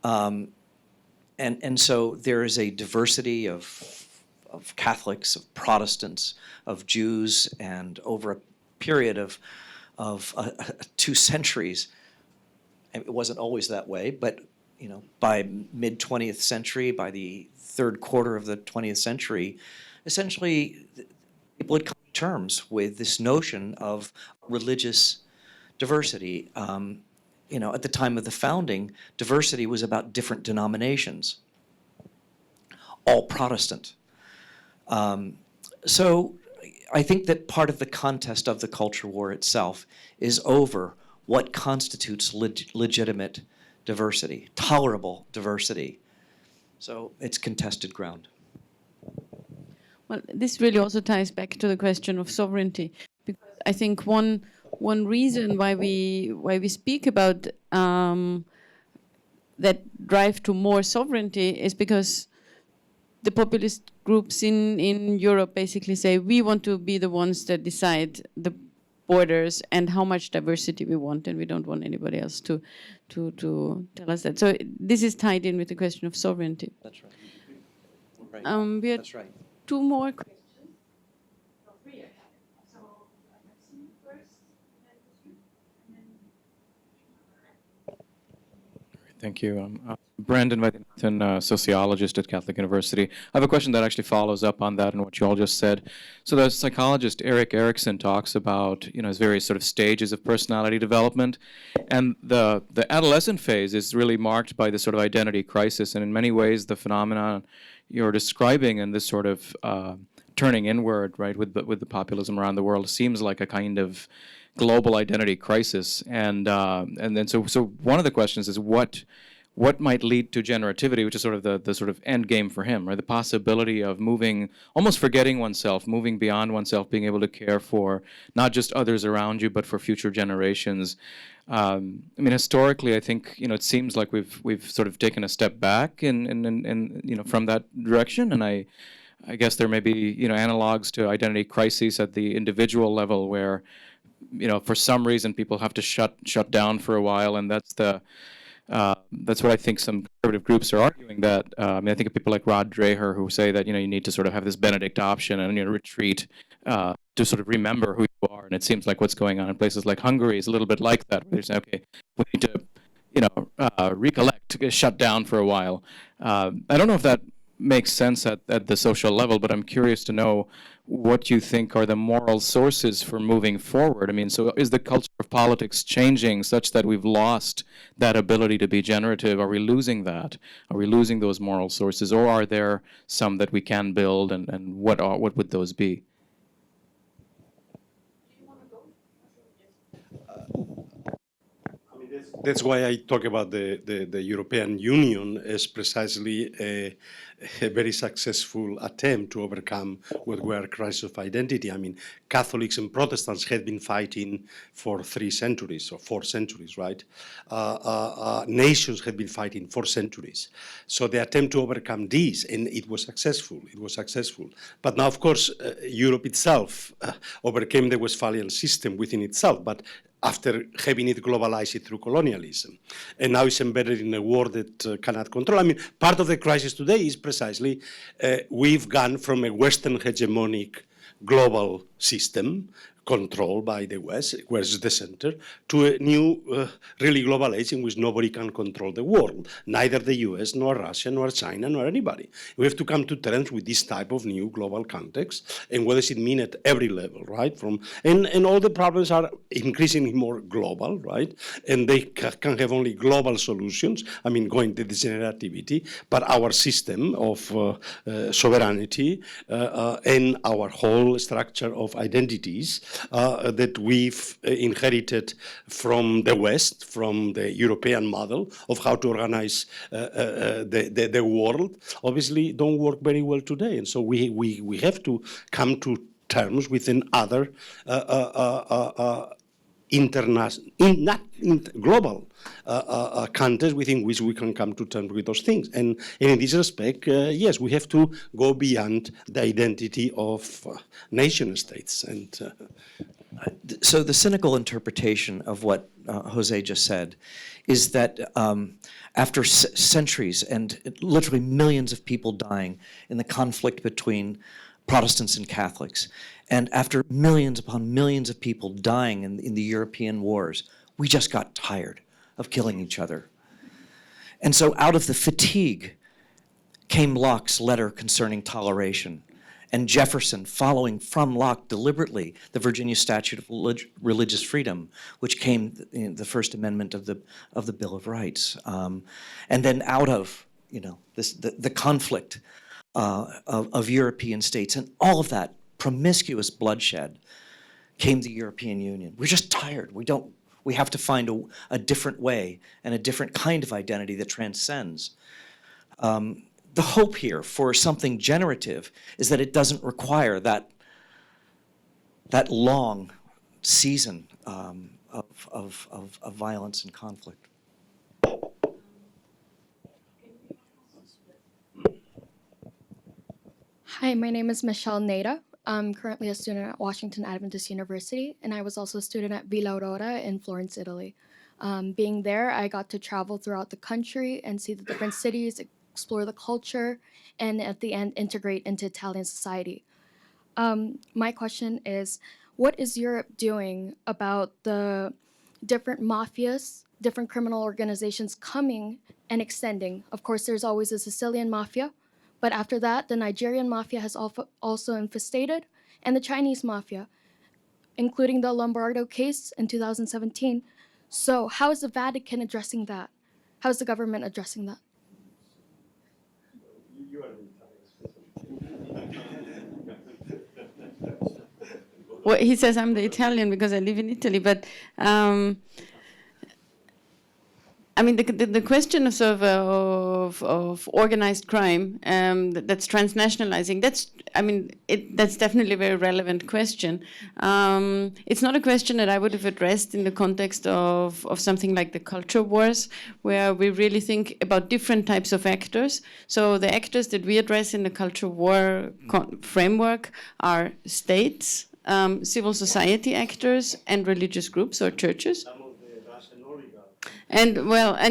And so there is a diversity of Catholics, of Protestants, of Jews, and over a period of 2 centuries, and it wasn't always that way, but by mid-20th century, by the third quarter of the 20th century, essentially people had come to terms with this notion of religious diversity. At the time of the founding, diversity was about different denominations, all Protestant. So I think that part of the contest of the culture war itself is over what constitutes legitimate diversity, tolerable diversity. So it's contested ground. Well, this really also ties back to the question of sovereignty, because I think one reason why we speak about that drive to more sovereignty is because the populist groups in Europe basically say we want to be the ones that decide the borders and how much diversity we want, and we don't want anybody else to tell us that. So this is tied in with the question of sovereignty. That's right. We had That's right. 2 more questions. Thank you. Brandon Vaidyanathan, sociologist at Catholic University. I have a question that actually follows up on that and what you all just said. So the psychologist Erik Erikson talks about, his various sort of stages of personality development, and the adolescent phase is really marked by this sort of identity crisis, and in many ways the phenomenon you're describing and this sort of turning inward, right, with the populism around the world seems like a kind of global identity crisis, and then so one of the questions is what might lead to generativity, which is sort of the sort of end game for him, right? The possibility of moving, almost forgetting oneself, moving beyond oneself, being able to care for not just others around you, but for future generations. Historically, I think it seems like we've sort of taken a step back in from that direction, and I guess there may be analogs to identity crises at the individual level where for some reason people have to shut down for a while, and that's what I think some conservative groups are arguing. That I think of people like Rod Dreher who say that you need to sort of have this Benedict option and retreat to sort of remember who you are. And it seems like what's going on in places like Hungary is a little bit like that. Where they say, okay, we need to recollect, shut down for a while. I don't know if that makes sense at the social level, but I'm curious to know what you think are the moral sources for moving forward. So is the culture of politics changing such that we've lost that ability to be generative? Are we losing that? Are we losing those moral sources, or are there some that we can build, and what would those be? That's why I talk about the European Union as precisely a very successful attempt to overcome what were crises of identity. Catholics and Protestants had been fighting for 3 centuries or 4 centuries, right? Nations had been fighting for centuries. So the attempt to overcome this, and it was successful. It was successful. But now, of course, Europe itself overcame the Westphalian system within itself, but after having it globalized through colonialism. And now it's embedded in a world that cannot control. Part of the crisis today is precisely we've gone from a Western hegemonic global system controlled by the West, where's the center, to a new, really global age in which nobody can control the world, neither the US, nor Russia, nor China, nor anybody. We have to come to terms with this type of new global context, and what does it mean at every level, right? And all the problems are increasingly more global, right? And they can have only global solutions, I mean, going to degenerativity, but our system of sovereignty and our whole structure of identities that we've inherited from the West, from the European model of how to organize the world, obviously don't work very well today. And so we have to come to terms with another global context within which we can come to terms with those things. And in this respect, yes, we have to go beyond the identity of nation states. And So the cynical interpretation of what Jose just said is that after centuries and literally millions of people dying in the conflict between Protestants and Catholics, and after millions upon millions of people dying in the European wars, we just got tired of killing each other. And so out of the fatigue came Locke's letter concerning toleration, and Jefferson following from Locke deliberately the Virginia Statute of Religious Freedom, which came in the First Amendment of the Bill of Rights. And then out of the conflict of European states and all of that promiscuous bloodshed came the European Union. We're just tired. We have to find a different way and a different kind of identity that transcends. The hope here for something generative is that it doesn't require that long season of violence and conflict. Hi, my name is Michelle Neda. I'm currently a student at Washington Adventist University, and I was also a student at Villa Aurora in Florence, Italy. Being there, I got to travel throughout the country and see the different cities, explore the culture, and at the end, integrate into Italian society. My question is, what is Europe doing about the different mafias, different criminal organizations coming and extending? Of course, there's always a Sicilian mafia, but after that, the Nigerian mafia has also infestated, and the Chinese mafia, including the Lombardo case in 2017. So how is the Vatican addressing that? How is the government addressing that? Well, he says I'm the Italian because I live in Italy, but I mean, the question of organized crime that's transnationalizing, that's definitely a very relevant question. It's not a question that I would have addressed in the context of something like the culture wars, where we really think about different types of actors. So the actors that we address in the culture war framework are states, civil society actors, and religious groups or churches. And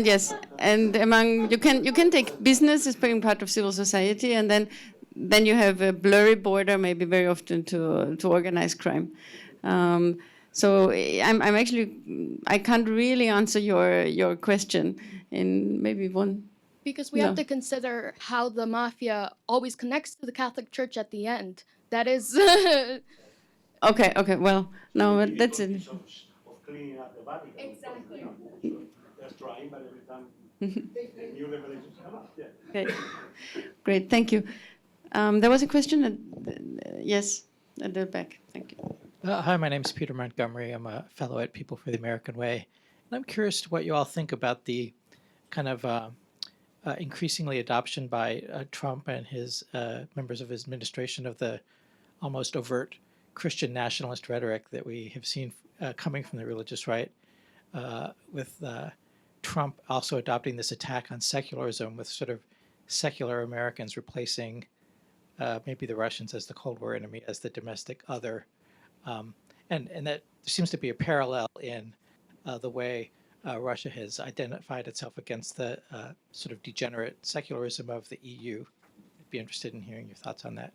yes, and among you can take business as being part of civil society, and then you have a blurry border, maybe very often to organized crime. So I can't really answer your question in maybe one. Because we have to consider how the mafia always connects to the Catholic Church at the end. That is. Okay. Well, no, but that's it. Exactly. Trying, but every time new revelations come up. Yeah. Okay. Great, thank you. There was a question yes, at the back. Thank you. Hi, my name is Peter Montgomery. I'm a fellow at People for the American Way. And I'm curious what you all think about the kind of increasingly adoption by Trump and his members of his administration of the almost overt Christian nationalist rhetoric that we have seen coming from the religious right, with Trump also adopting this attack on secularism with sort of secular Americans replacing maybe the Russians as the Cold War enemy, as the domestic other. And that there seems to be a parallel in the way Russia has identified itself against the sort of degenerate secularism of the EU. I'd be interested in hearing your thoughts on that.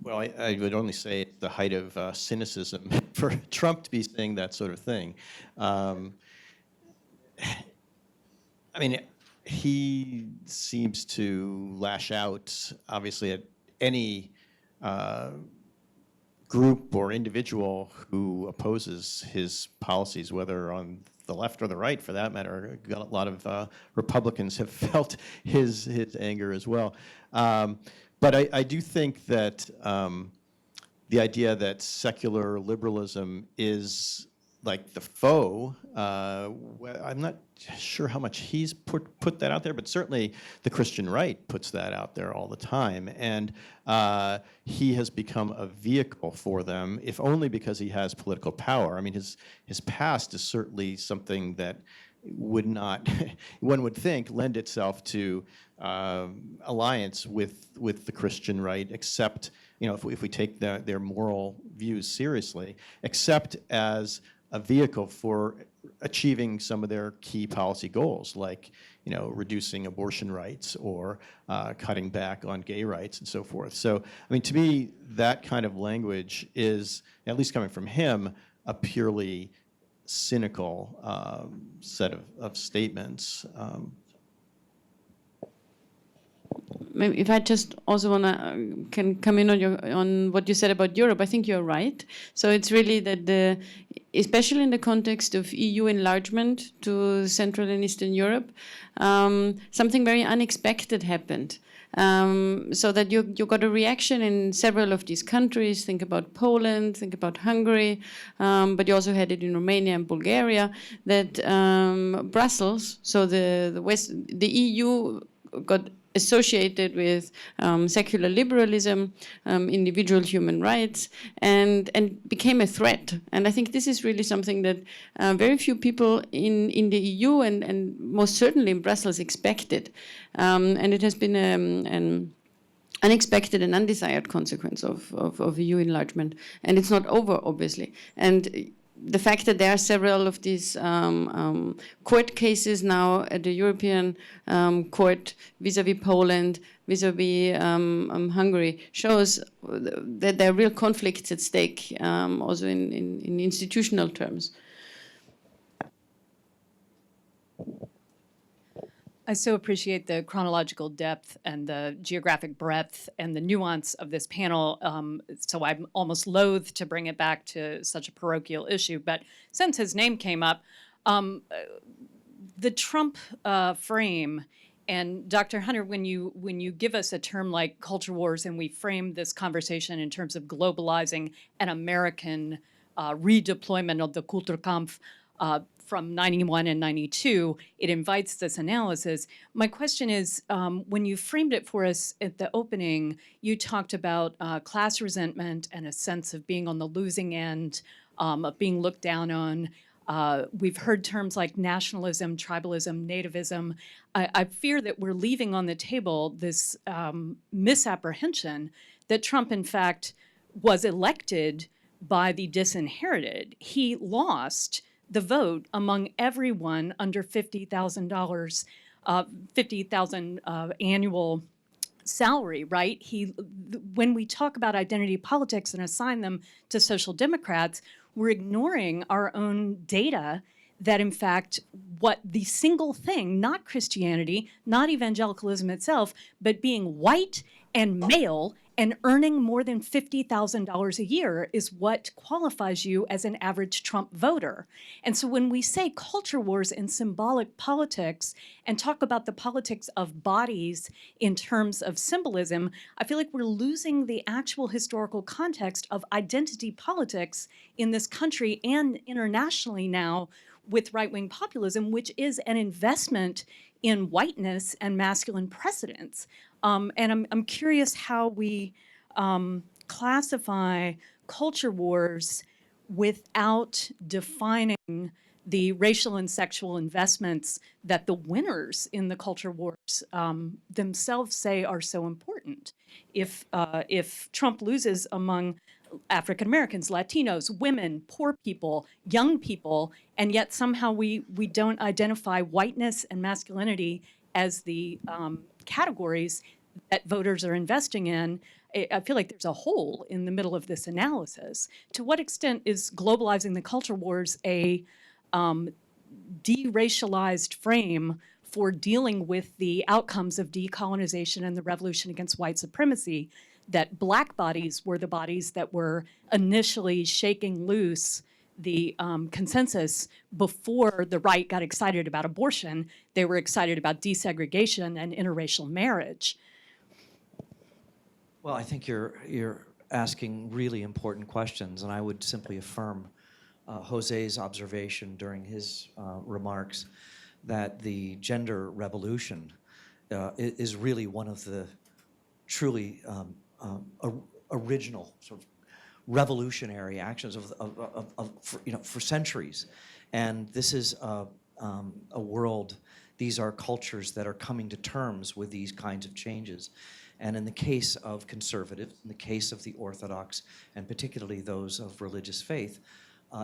Well, I would only say it's the height of cynicism for Trump to be saying that sort of thing. I mean, he seems to lash out, obviously, at any group or individual who opposes his policies, whether on the left or the right, for that matter. A lot of Republicans have felt his anger as well. But I do think that the idea that secular liberalism is like the foe, I'm not sure how much he's put that out there, but certainly the Christian right puts that out there all the time. And he has become a vehicle for them, if only because he has political power. I mean, his past is certainly something that would not, one would think, lend itself to alliance with the Christian right, except, you know, if we take their moral views seriously, except as a vehicle for achieving some of their key policy goals, like, you know, reducing abortion rights or cutting back on gay rights and so forth. So, I mean, to me, that kind of language is, at least coming from him, a purely cynical set of statements. Maybe if I just also can come in on what you said about Europe, I think you're right. So it's really that especially in the context of EU enlargement to Central and Eastern Europe, something very unexpected happened. So that you got a reaction in several of these countries. Think about Poland, think about Hungary, but you also had it in Romania and Bulgaria. That Brussels, so the EU got associated with secular liberalism, individual human rights, and became a threat. And I think this is really something that very few people in the EU and most certainly in Brussels expected. And it has been an unexpected and undesired consequence of EU enlargement. And it's not over, obviously. And the fact that there are several of these court cases now at the European court vis-à-vis Poland, vis-à-vis Hungary, shows that there are real conflicts at stake, also in institutional terms. I so appreciate the chronological depth and the geographic breadth and the nuance of this panel. So I'm almost loath to bring it back to such a parochial issue. But since his name came up, the Trump frame, and Dr. Hunter, when you give us a term like culture wars and we frame this conversation in terms of globalizing an American redeployment of the Kulturkampf from 91 and 92, it invites this analysis. My question is, when you framed it for us at the opening, you talked about class resentment and a sense of being on the losing end, of being looked down on. We've heard terms like nationalism, tribalism, nativism. I fear that we're leaving on the table this misapprehension that Trump, in fact, was elected by the disinherited. He lost the vote among everyone under $50,000, 50,000 annual salary, right? When we talk about identity politics and assign them to social democrats, we're ignoring our own data that, in fact, what the single thing, not Christianity, not evangelicalism itself, but being white and male and earning more than $50,000 a year is what qualifies you as an average Trump voter. And so when we say culture wars and symbolic politics and talk about the politics of bodies in terms of symbolism, I feel like we're losing the actual historical context of identity politics in this country and internationally now with right-wing populism, which is an investment in whiteness and masculine precedents. And I'm curious how we classify culture wars without defining the racial and sexual investments that the winners in the culture wars themselves say are so important. If Trump loses among African Americans, Latinos, women, poor people, young people, and yet somehow we don't identify whiteness and masculinity as the categories that voters are investing in, I feel like there's a hole in the middle of this analysis. To what extent is globalizing the culture wars a de-racialized frame for dealing with the outcomes of decolonization and the revolution against white supremacy, that Black bodies were the bodies that were initially shaking loose the consensus before the right got excited about abortion? They were excited about desegregation and interracial marriage. Well, I think you're asking really important questions, and I would simply affirm Jose's observation during his remarks that the gender revolution is really one of the truly original sort of revolutionary actions for centuries. And this is a world, these are cultures that are coming to terms with these kinds of changes. And in the case of conservatives, in the case of the Orthodox, and particularly those of religious faith,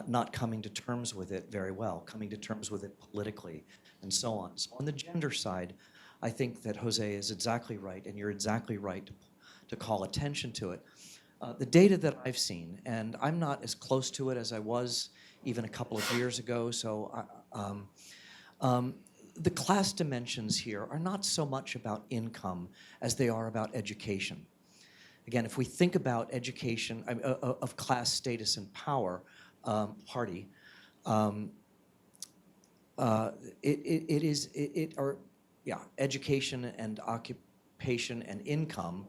not coming to terms with it very well, coming to terms with it politically, and so on. So on the gender side, I think that Jose is exactly right, and you're exactly right to call attention to it. The data that I've seen, and I'm not as close to it as I was even a couple of years ago, so the class dimensions here are not so much about income as they are about education. Again, if we think about education of class status and power, education and occupation and income.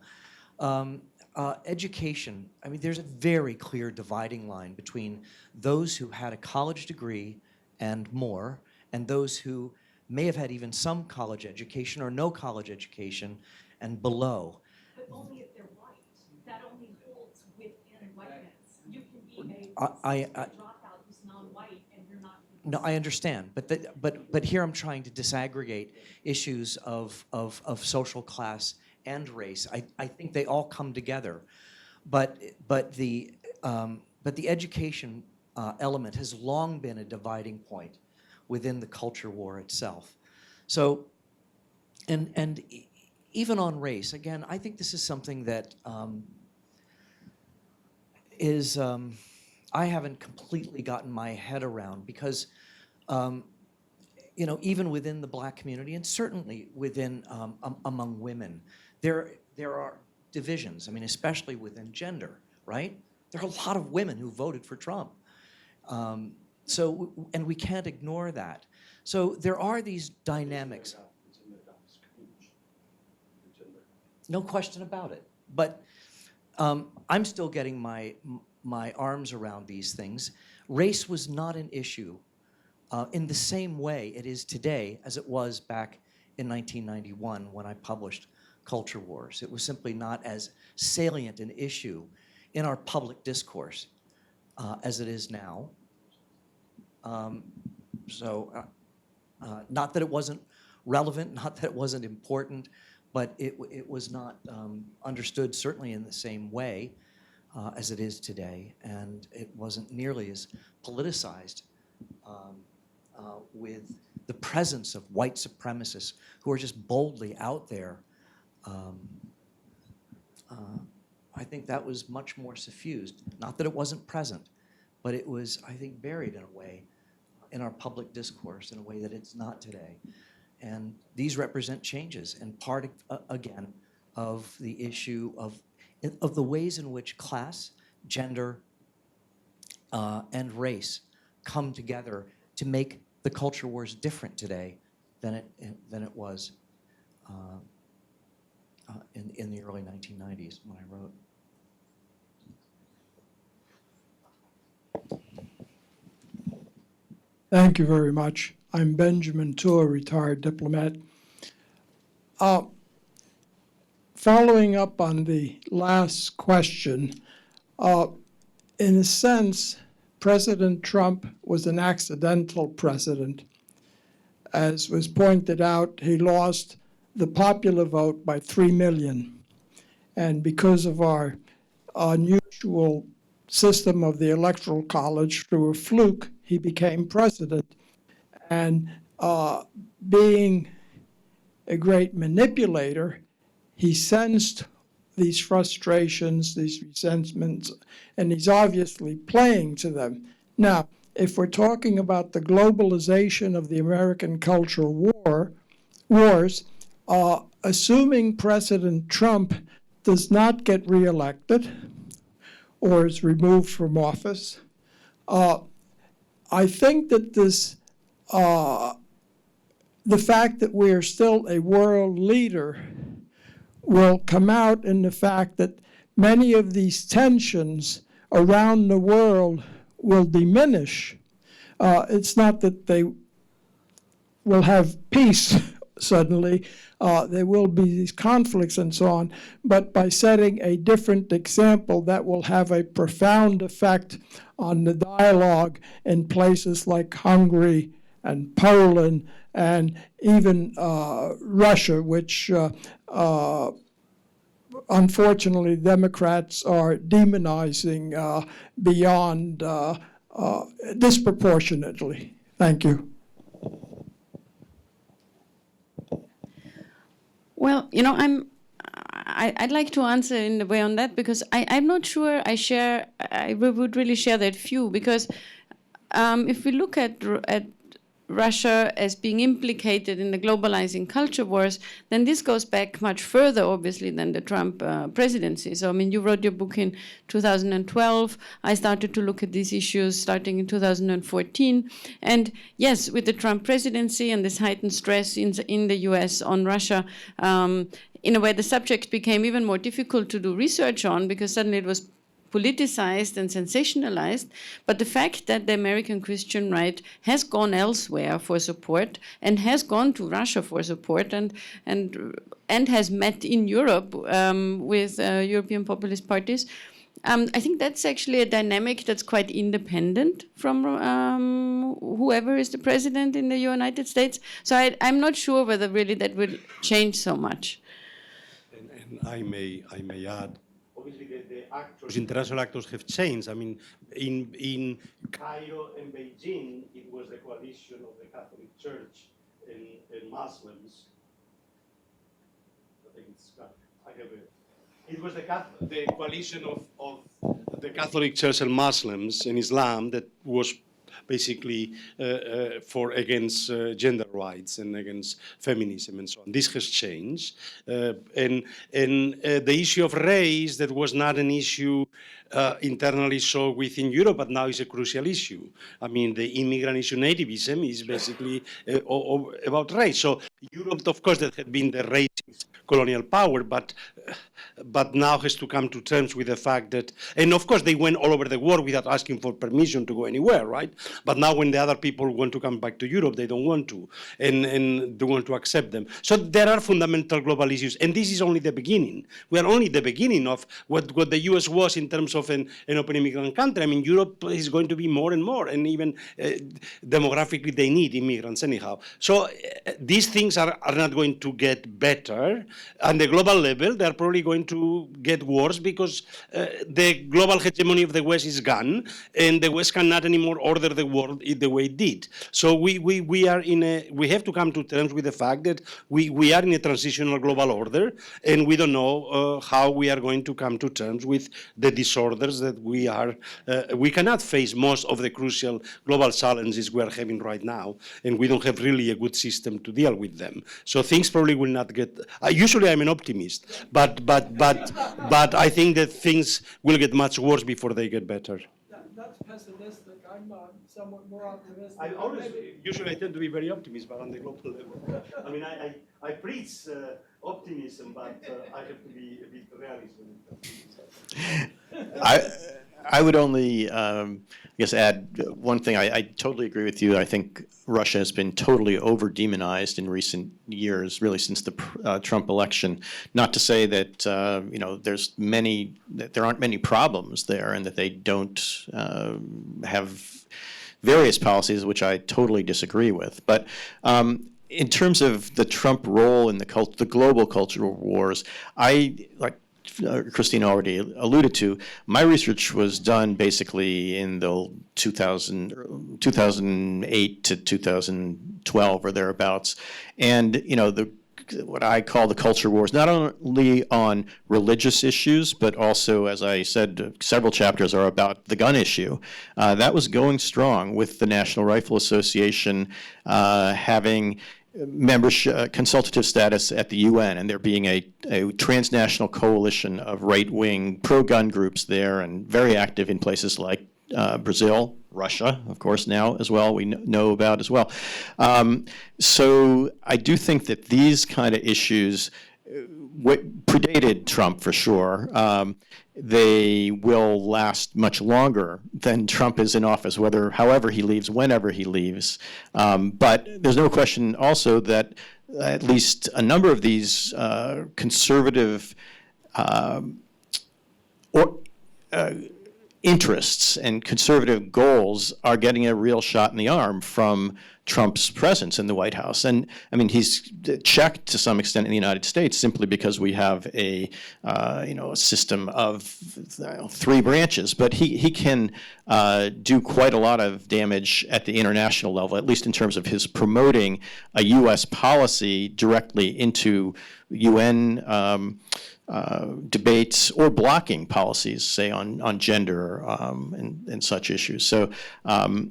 Education, I mean, there's a very clear dividing line between those who had a college degree and more, and those who may have had even some college education or no college education and below. But only if they're white. That only holds within whiteness. You can be a dropout who's non-white and you're not. No, I understand, but here I'm trying to disaggregate issues of social class and race. I think they all come together, but the education element has long been a dividing point within the culture war itself. So, and even on race, again, I think this is something that I haven't completely gotten my head around, because even within the Black community, and certainly within among women, there are divisions. I mean, especially within gender, right? There are a lot of women who voted for Trump. And we can't ignore that. So there are these dynamics. No question about it. But I'm still getting my arms around these things. Race was not an issue in the same way it is today as it was back in 1991 when I published Culture Wars. It was simply not as salient an issue in our public discourse as it is now. Not that it wasn't relevant, not that it wasn't important, but it was not understood certainly in the same way as it is today, and it wasn't nearly as politicized with the presence of white supremacists who are just boldly out there. I think that was much more suffused. Not that it wasn't present, but it was, I think, buried in a way in our public discourse in a way that it's not today. And these represent changes, and part, again, of the issue of the ways in which class, gender, and race come together to make the culture wars different today than it was in the early 1990s when I wrote. Thank you very much. I'm Benjamin Tour, retired diplomat. Following up on the last question, in a sense, President Trump was an accidental president. As was pointed out, he lost the popular vote by 3 million. And because of our unusual system of the Electoral College, through a fluke, he became president. And being a great manipulator, he sensed these frustrations, these resentments, and he's obviously playing to them. Now, if we're talking about the globalization of the American cultural wars, assuming President Trump does not get reelected or is removed from office, I think that this, the fact that we are still a world leader will come out in the fact that many of these tensions around the world will diminish. It's not that they will have peace suddenly. There will be these conflicts and so on, but by setting a different example, that will have a profound effect on the dialogue in places like Hungary and Poland and even Russia, which unfortunately Democrats are demonizing beyond disproportionately. Thank you. Well, you know, I'd like to answer in a way on that, because I'm not sure I would really share that view, because if we look at Russia as being implicated in the globalizing culture wars, then this goes back much further, obviously, than the Trump presidency. So, I mean, you wrote your book in 2012. I started to look at these issues starting in 2014. And yes, with the Trump presidency and this heightened stress in the US on Russia, in a way, the subject became even more difficult to do research on, because suddenly it was politicized and sensationalized. But the fact that the American Christian right has gone elsewhere for support and has gone to Russia for support and has met in Europe with European populist parties, I think that's actually a dynamic that's quite independent from whoever is the president in the United States. So I'm not sure whether really that will change so much. And I may add, obviously the actors, international actors have changed. I mean, in Cairo and Beijing, it was the coalition of the Catholic Church and Muslims. I think it was the coalition of the Catholic Church and Muslims and Islam that was basically against gender rights and against feminism and so on. This has changed. And the issue of race, that was not an issue internally so within Europe, but now is a crucial issue. I mean, the immigrant issue, nativism, is basically about race. So Europe, of course, that had been the racist colonial power, but now has to come to terms with the fact that, and of course they went all over the world without asking for permission to go anywhere, right? But now when the other people want to come back to Europe, they don't want to, and they want to accept them. So there are fundamental global issues, and this is only the beginning. We are only the beginning of what the US was in terms of an open immigrant country. I mean, Europe is going to be more and more, and even demographically they need immigrants anyhow. So these things are not going to get better. On the global level, they're probably going to get worse, because the global hegemony of the West is gone, and the West cannot anymore order the world the way it did. So we have to come to terms with the fact that we are in a transitional global order, and we don't know how we are going to come to terms with the disorders that we are. We cannot face most of the crucial global challenges we are having right now, and we don't have really a good system to deal with them. So things probably will not get. Usually I'm an optimist, but I think that things will get much worse before they get better. That's pessimistic. I'm somewhat more optimistic. Usually I tend to be very optimistic, but on the global level. I mean, I preach optimism, but I have to be a bit realist when it comes to I would only, add one thing. I totally agree with you. I think Russia has been totally over-demonized in recent years, really since the Trump election. Not to say that there aren't many problems there, and that they don't have various policies, which I totally disagree with. But in terms of the Trump role in the global cultural wars, Christine already alluded to, my research was done basically in the 2008 to 2012 or thereabouts. And, the what I call the culture wars, not only on religious issues, but also, as I said, several chapters are about the gun issue. That was going strong with the National Rifle Association having membership, consultative status at the UN, and there being a transnational coalition of right-wing pro-gun groups there, and very active in places like Brazil, Russia, of course, now as well, we know about as well. So I do think that these kind of issues predated Trump for sure. They will last much longer than Trump is in office, however he leaves, whenever he leaves. But there's no question also that at least a number of these conservative interests and conservative goals are getting a real shot in the arm from Trump's presence in the White House. And I mean, he's checked to some extent in the United States simply because we have a system of three branches. But he can do quite a lot of damage at the international level, at least in terms of his promoting a U.S. policy directly into UN debates or blocking policies, say on gender and such issues. So I'm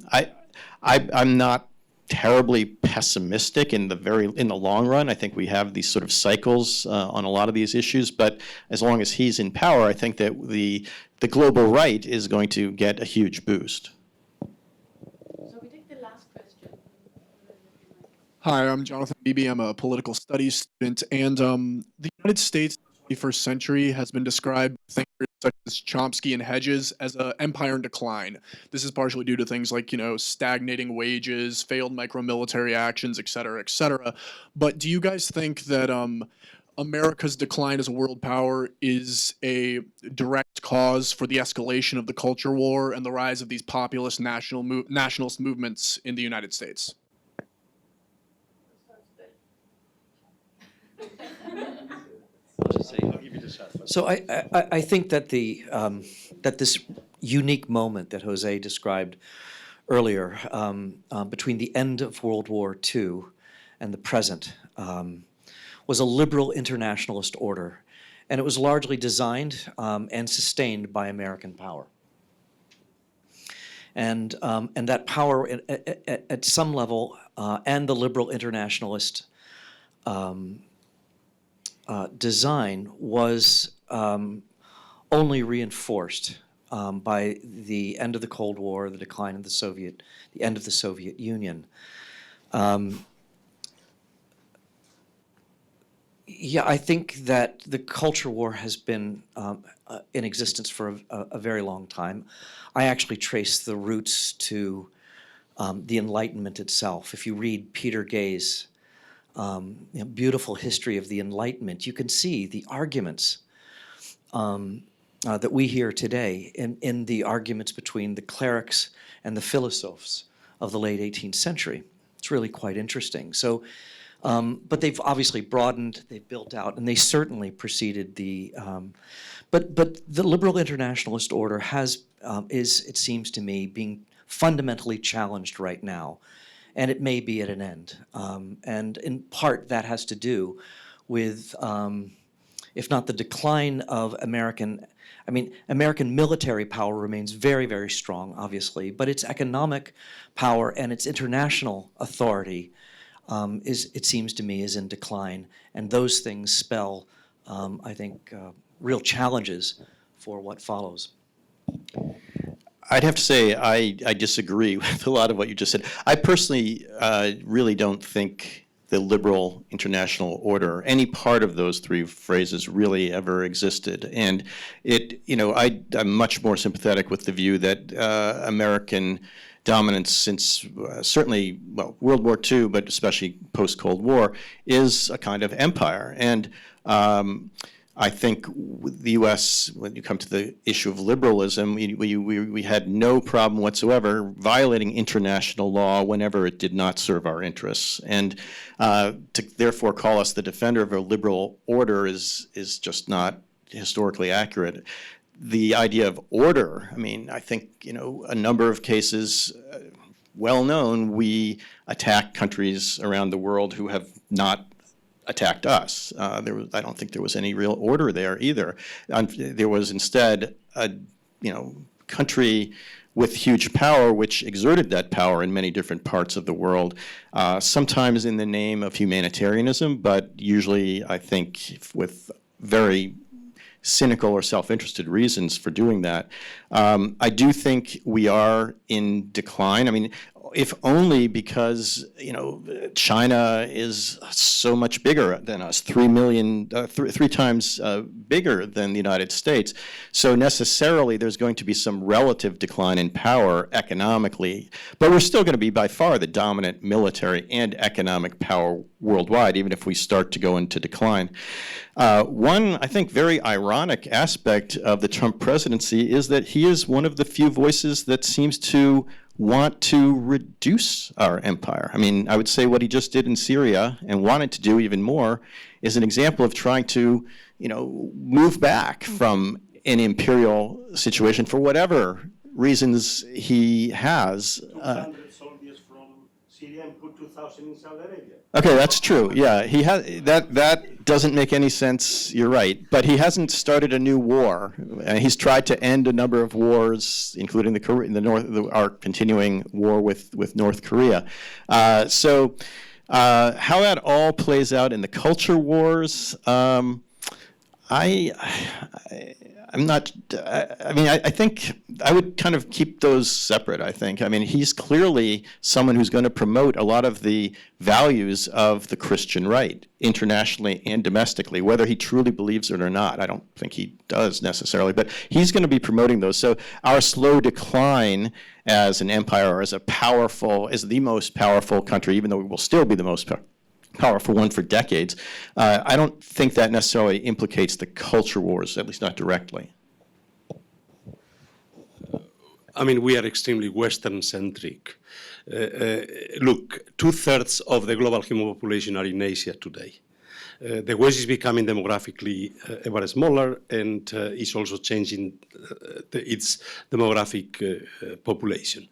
not terribly pessimistic in the long run. I think we have these sort of cycles on a lot of these issues, but as long as he's in power, I think that the global right is going to get a huge boost. So we take the last question. Hi, I'm Jonathan Beebe. I'm a political studies student, and the United States in the 21st century has been described by thinkers such as Chomsky and Hedges as an empire in decline. This is partially due to things like, stagnating wages, failed micro-military actions, et cetera, et cetera. But do you guys think that America's decline as a world power is a direct cause for the escalation of the culture war and the rise of these populist nationalist movements in the United States? So I think that that this unique moment that Jose described earlier between the end of World War II and the present was a liberal internationalist order, and it was largely designed and sustained by American power. And that power at some level and the liberal internationalist design was only reinforced by the end of the Cold War, the decline of the end of the Soviet Union. Yeah, I think that the culture war has been in existence for a very long time. I actually trace the roots to the Enlightenment itself. If you read Peter Gay's beautiful history of the Enlightenment, you can see the arguments that we hear today in the arguments between the clerics and the philosophes of the late 18th century. It's really quite interesting. So, but they've obviously broadened, they've built out, and they certainly preceded the, but the liberal internationalist order is, it seems to me, being fundamentally challenged right now. And it may be at an end. And in part, that has to do with, if not the decline of American military power remains very, very strong, obviously, but its economic power and its international authority it seems to me, is in decline. And those things spell, I think, real challenges for what follows. I'd have to say I disagree with a lot of what you just said. I personally really don't think the liberal international order, any part of those three phrases really ever existed. And I'm much more sympathetic with the view that American dominance since certainly, World War II, but especially post-Cold War, is a kind of empire. And I think the U.S., when you come to the issue of liberalism, we had no problem whatsoever violating international law whenever it did not serve our interests. And to therefore call us the defender of a liberal order is just not historically accurate. The idea of order, I think, a number of cases, well known, we attack countries around the world who have not attacked us. I don't think there was any real order there either. There was instead a country with huge power, which exerted that power in many different parts of the world, sometimes in the name of humanitarianism, but usually, I think, with very cynical or self-interested reasons for doing that. I do think we are in decline. I mean, if only because China is so much bigger than us, 3 times bigger than the United States. So necessarily there's going to be some relative decline in power economically, but we're still going to be by far the dominant military and economic power worldwide, even if we start to go into decline. One, I think, very ironic aspect of the Trump presidency is that he is one of the few voices that seems to want to reduce our empire. I mean, I would say what he just did in Syria and wanted to do even more is an example of trying to, move back from an imperial situation for whatever reasons he has. 200 soldiers from Syria and put 2,000 in Saudi Arabia. Okay, that's true. Yeah, he has that doesn't make any sense. You're right, but he hasn't started a new war. He's tried to end a number of wars, including our continuing war with North Korea. So, how that all plays out in the culture wars, I'm not, I think I would kind of keep those separate, I think. I mean, he's clearly someone who's going to promote a lot of the values of the Christian right, internationally and domestically, whether he truly believes it or not. I don't think he does necessarily, but he's going to be promoting those. So our slow decline as an empire, or as the most powerful country, even though we will still be the most powerful one for decades, I don't think that necessarily implicates the culture wars, at least not directly. I mean, we are extremely Western-centric. Look, 2/3 of the global human population are in Asia today. The West is becoming demographically ever smaller and is also changing its demographic population.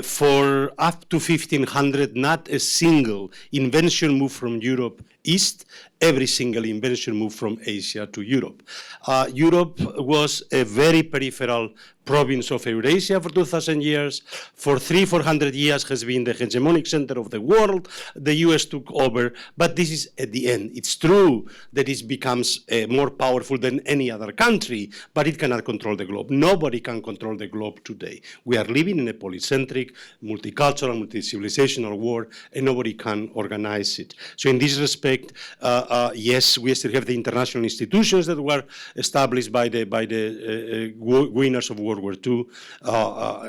For up to 1500, not a single invention moved from Europe east. Every single invention moved from Asia to Europe. Europe was a very peripheral province of Eurasia for 2,000 years. For 300-400 years has been the hegemonic center of the world. The US took over, but this is at the end. It's true that it becomes more powerful than any other country, but it cannot control the globe. Nobody can control the globe today. We are living in a polycentric, multicultural, multi-civilizational world, and nobody can organize it. So in this respect, yes, we still have the international institutions that were established by the winners of World War II,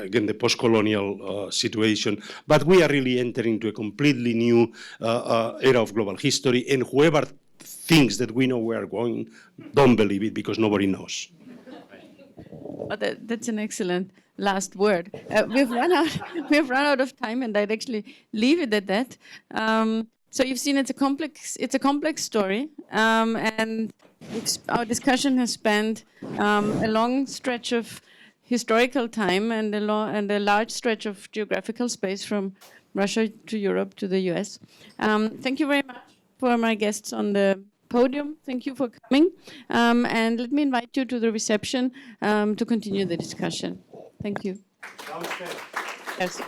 again, the post-colonial situation. But we are really entering into a completely new era of global history, and whoever thinks that we know where we're going, don't believe it, because nobody knows. Well, that's an excellent last word. We've run out of time, and I'd actually leave it at that. So you've seen it's a complex story, and our discussion has spanned a long stretch of historical time and a large stretch of geographical space from Russia to Europe to the US. Thank you very much for my guests on the podium. Thank you for coming. And let me invite you to the reception to continue the discussion. Thank you. Yes.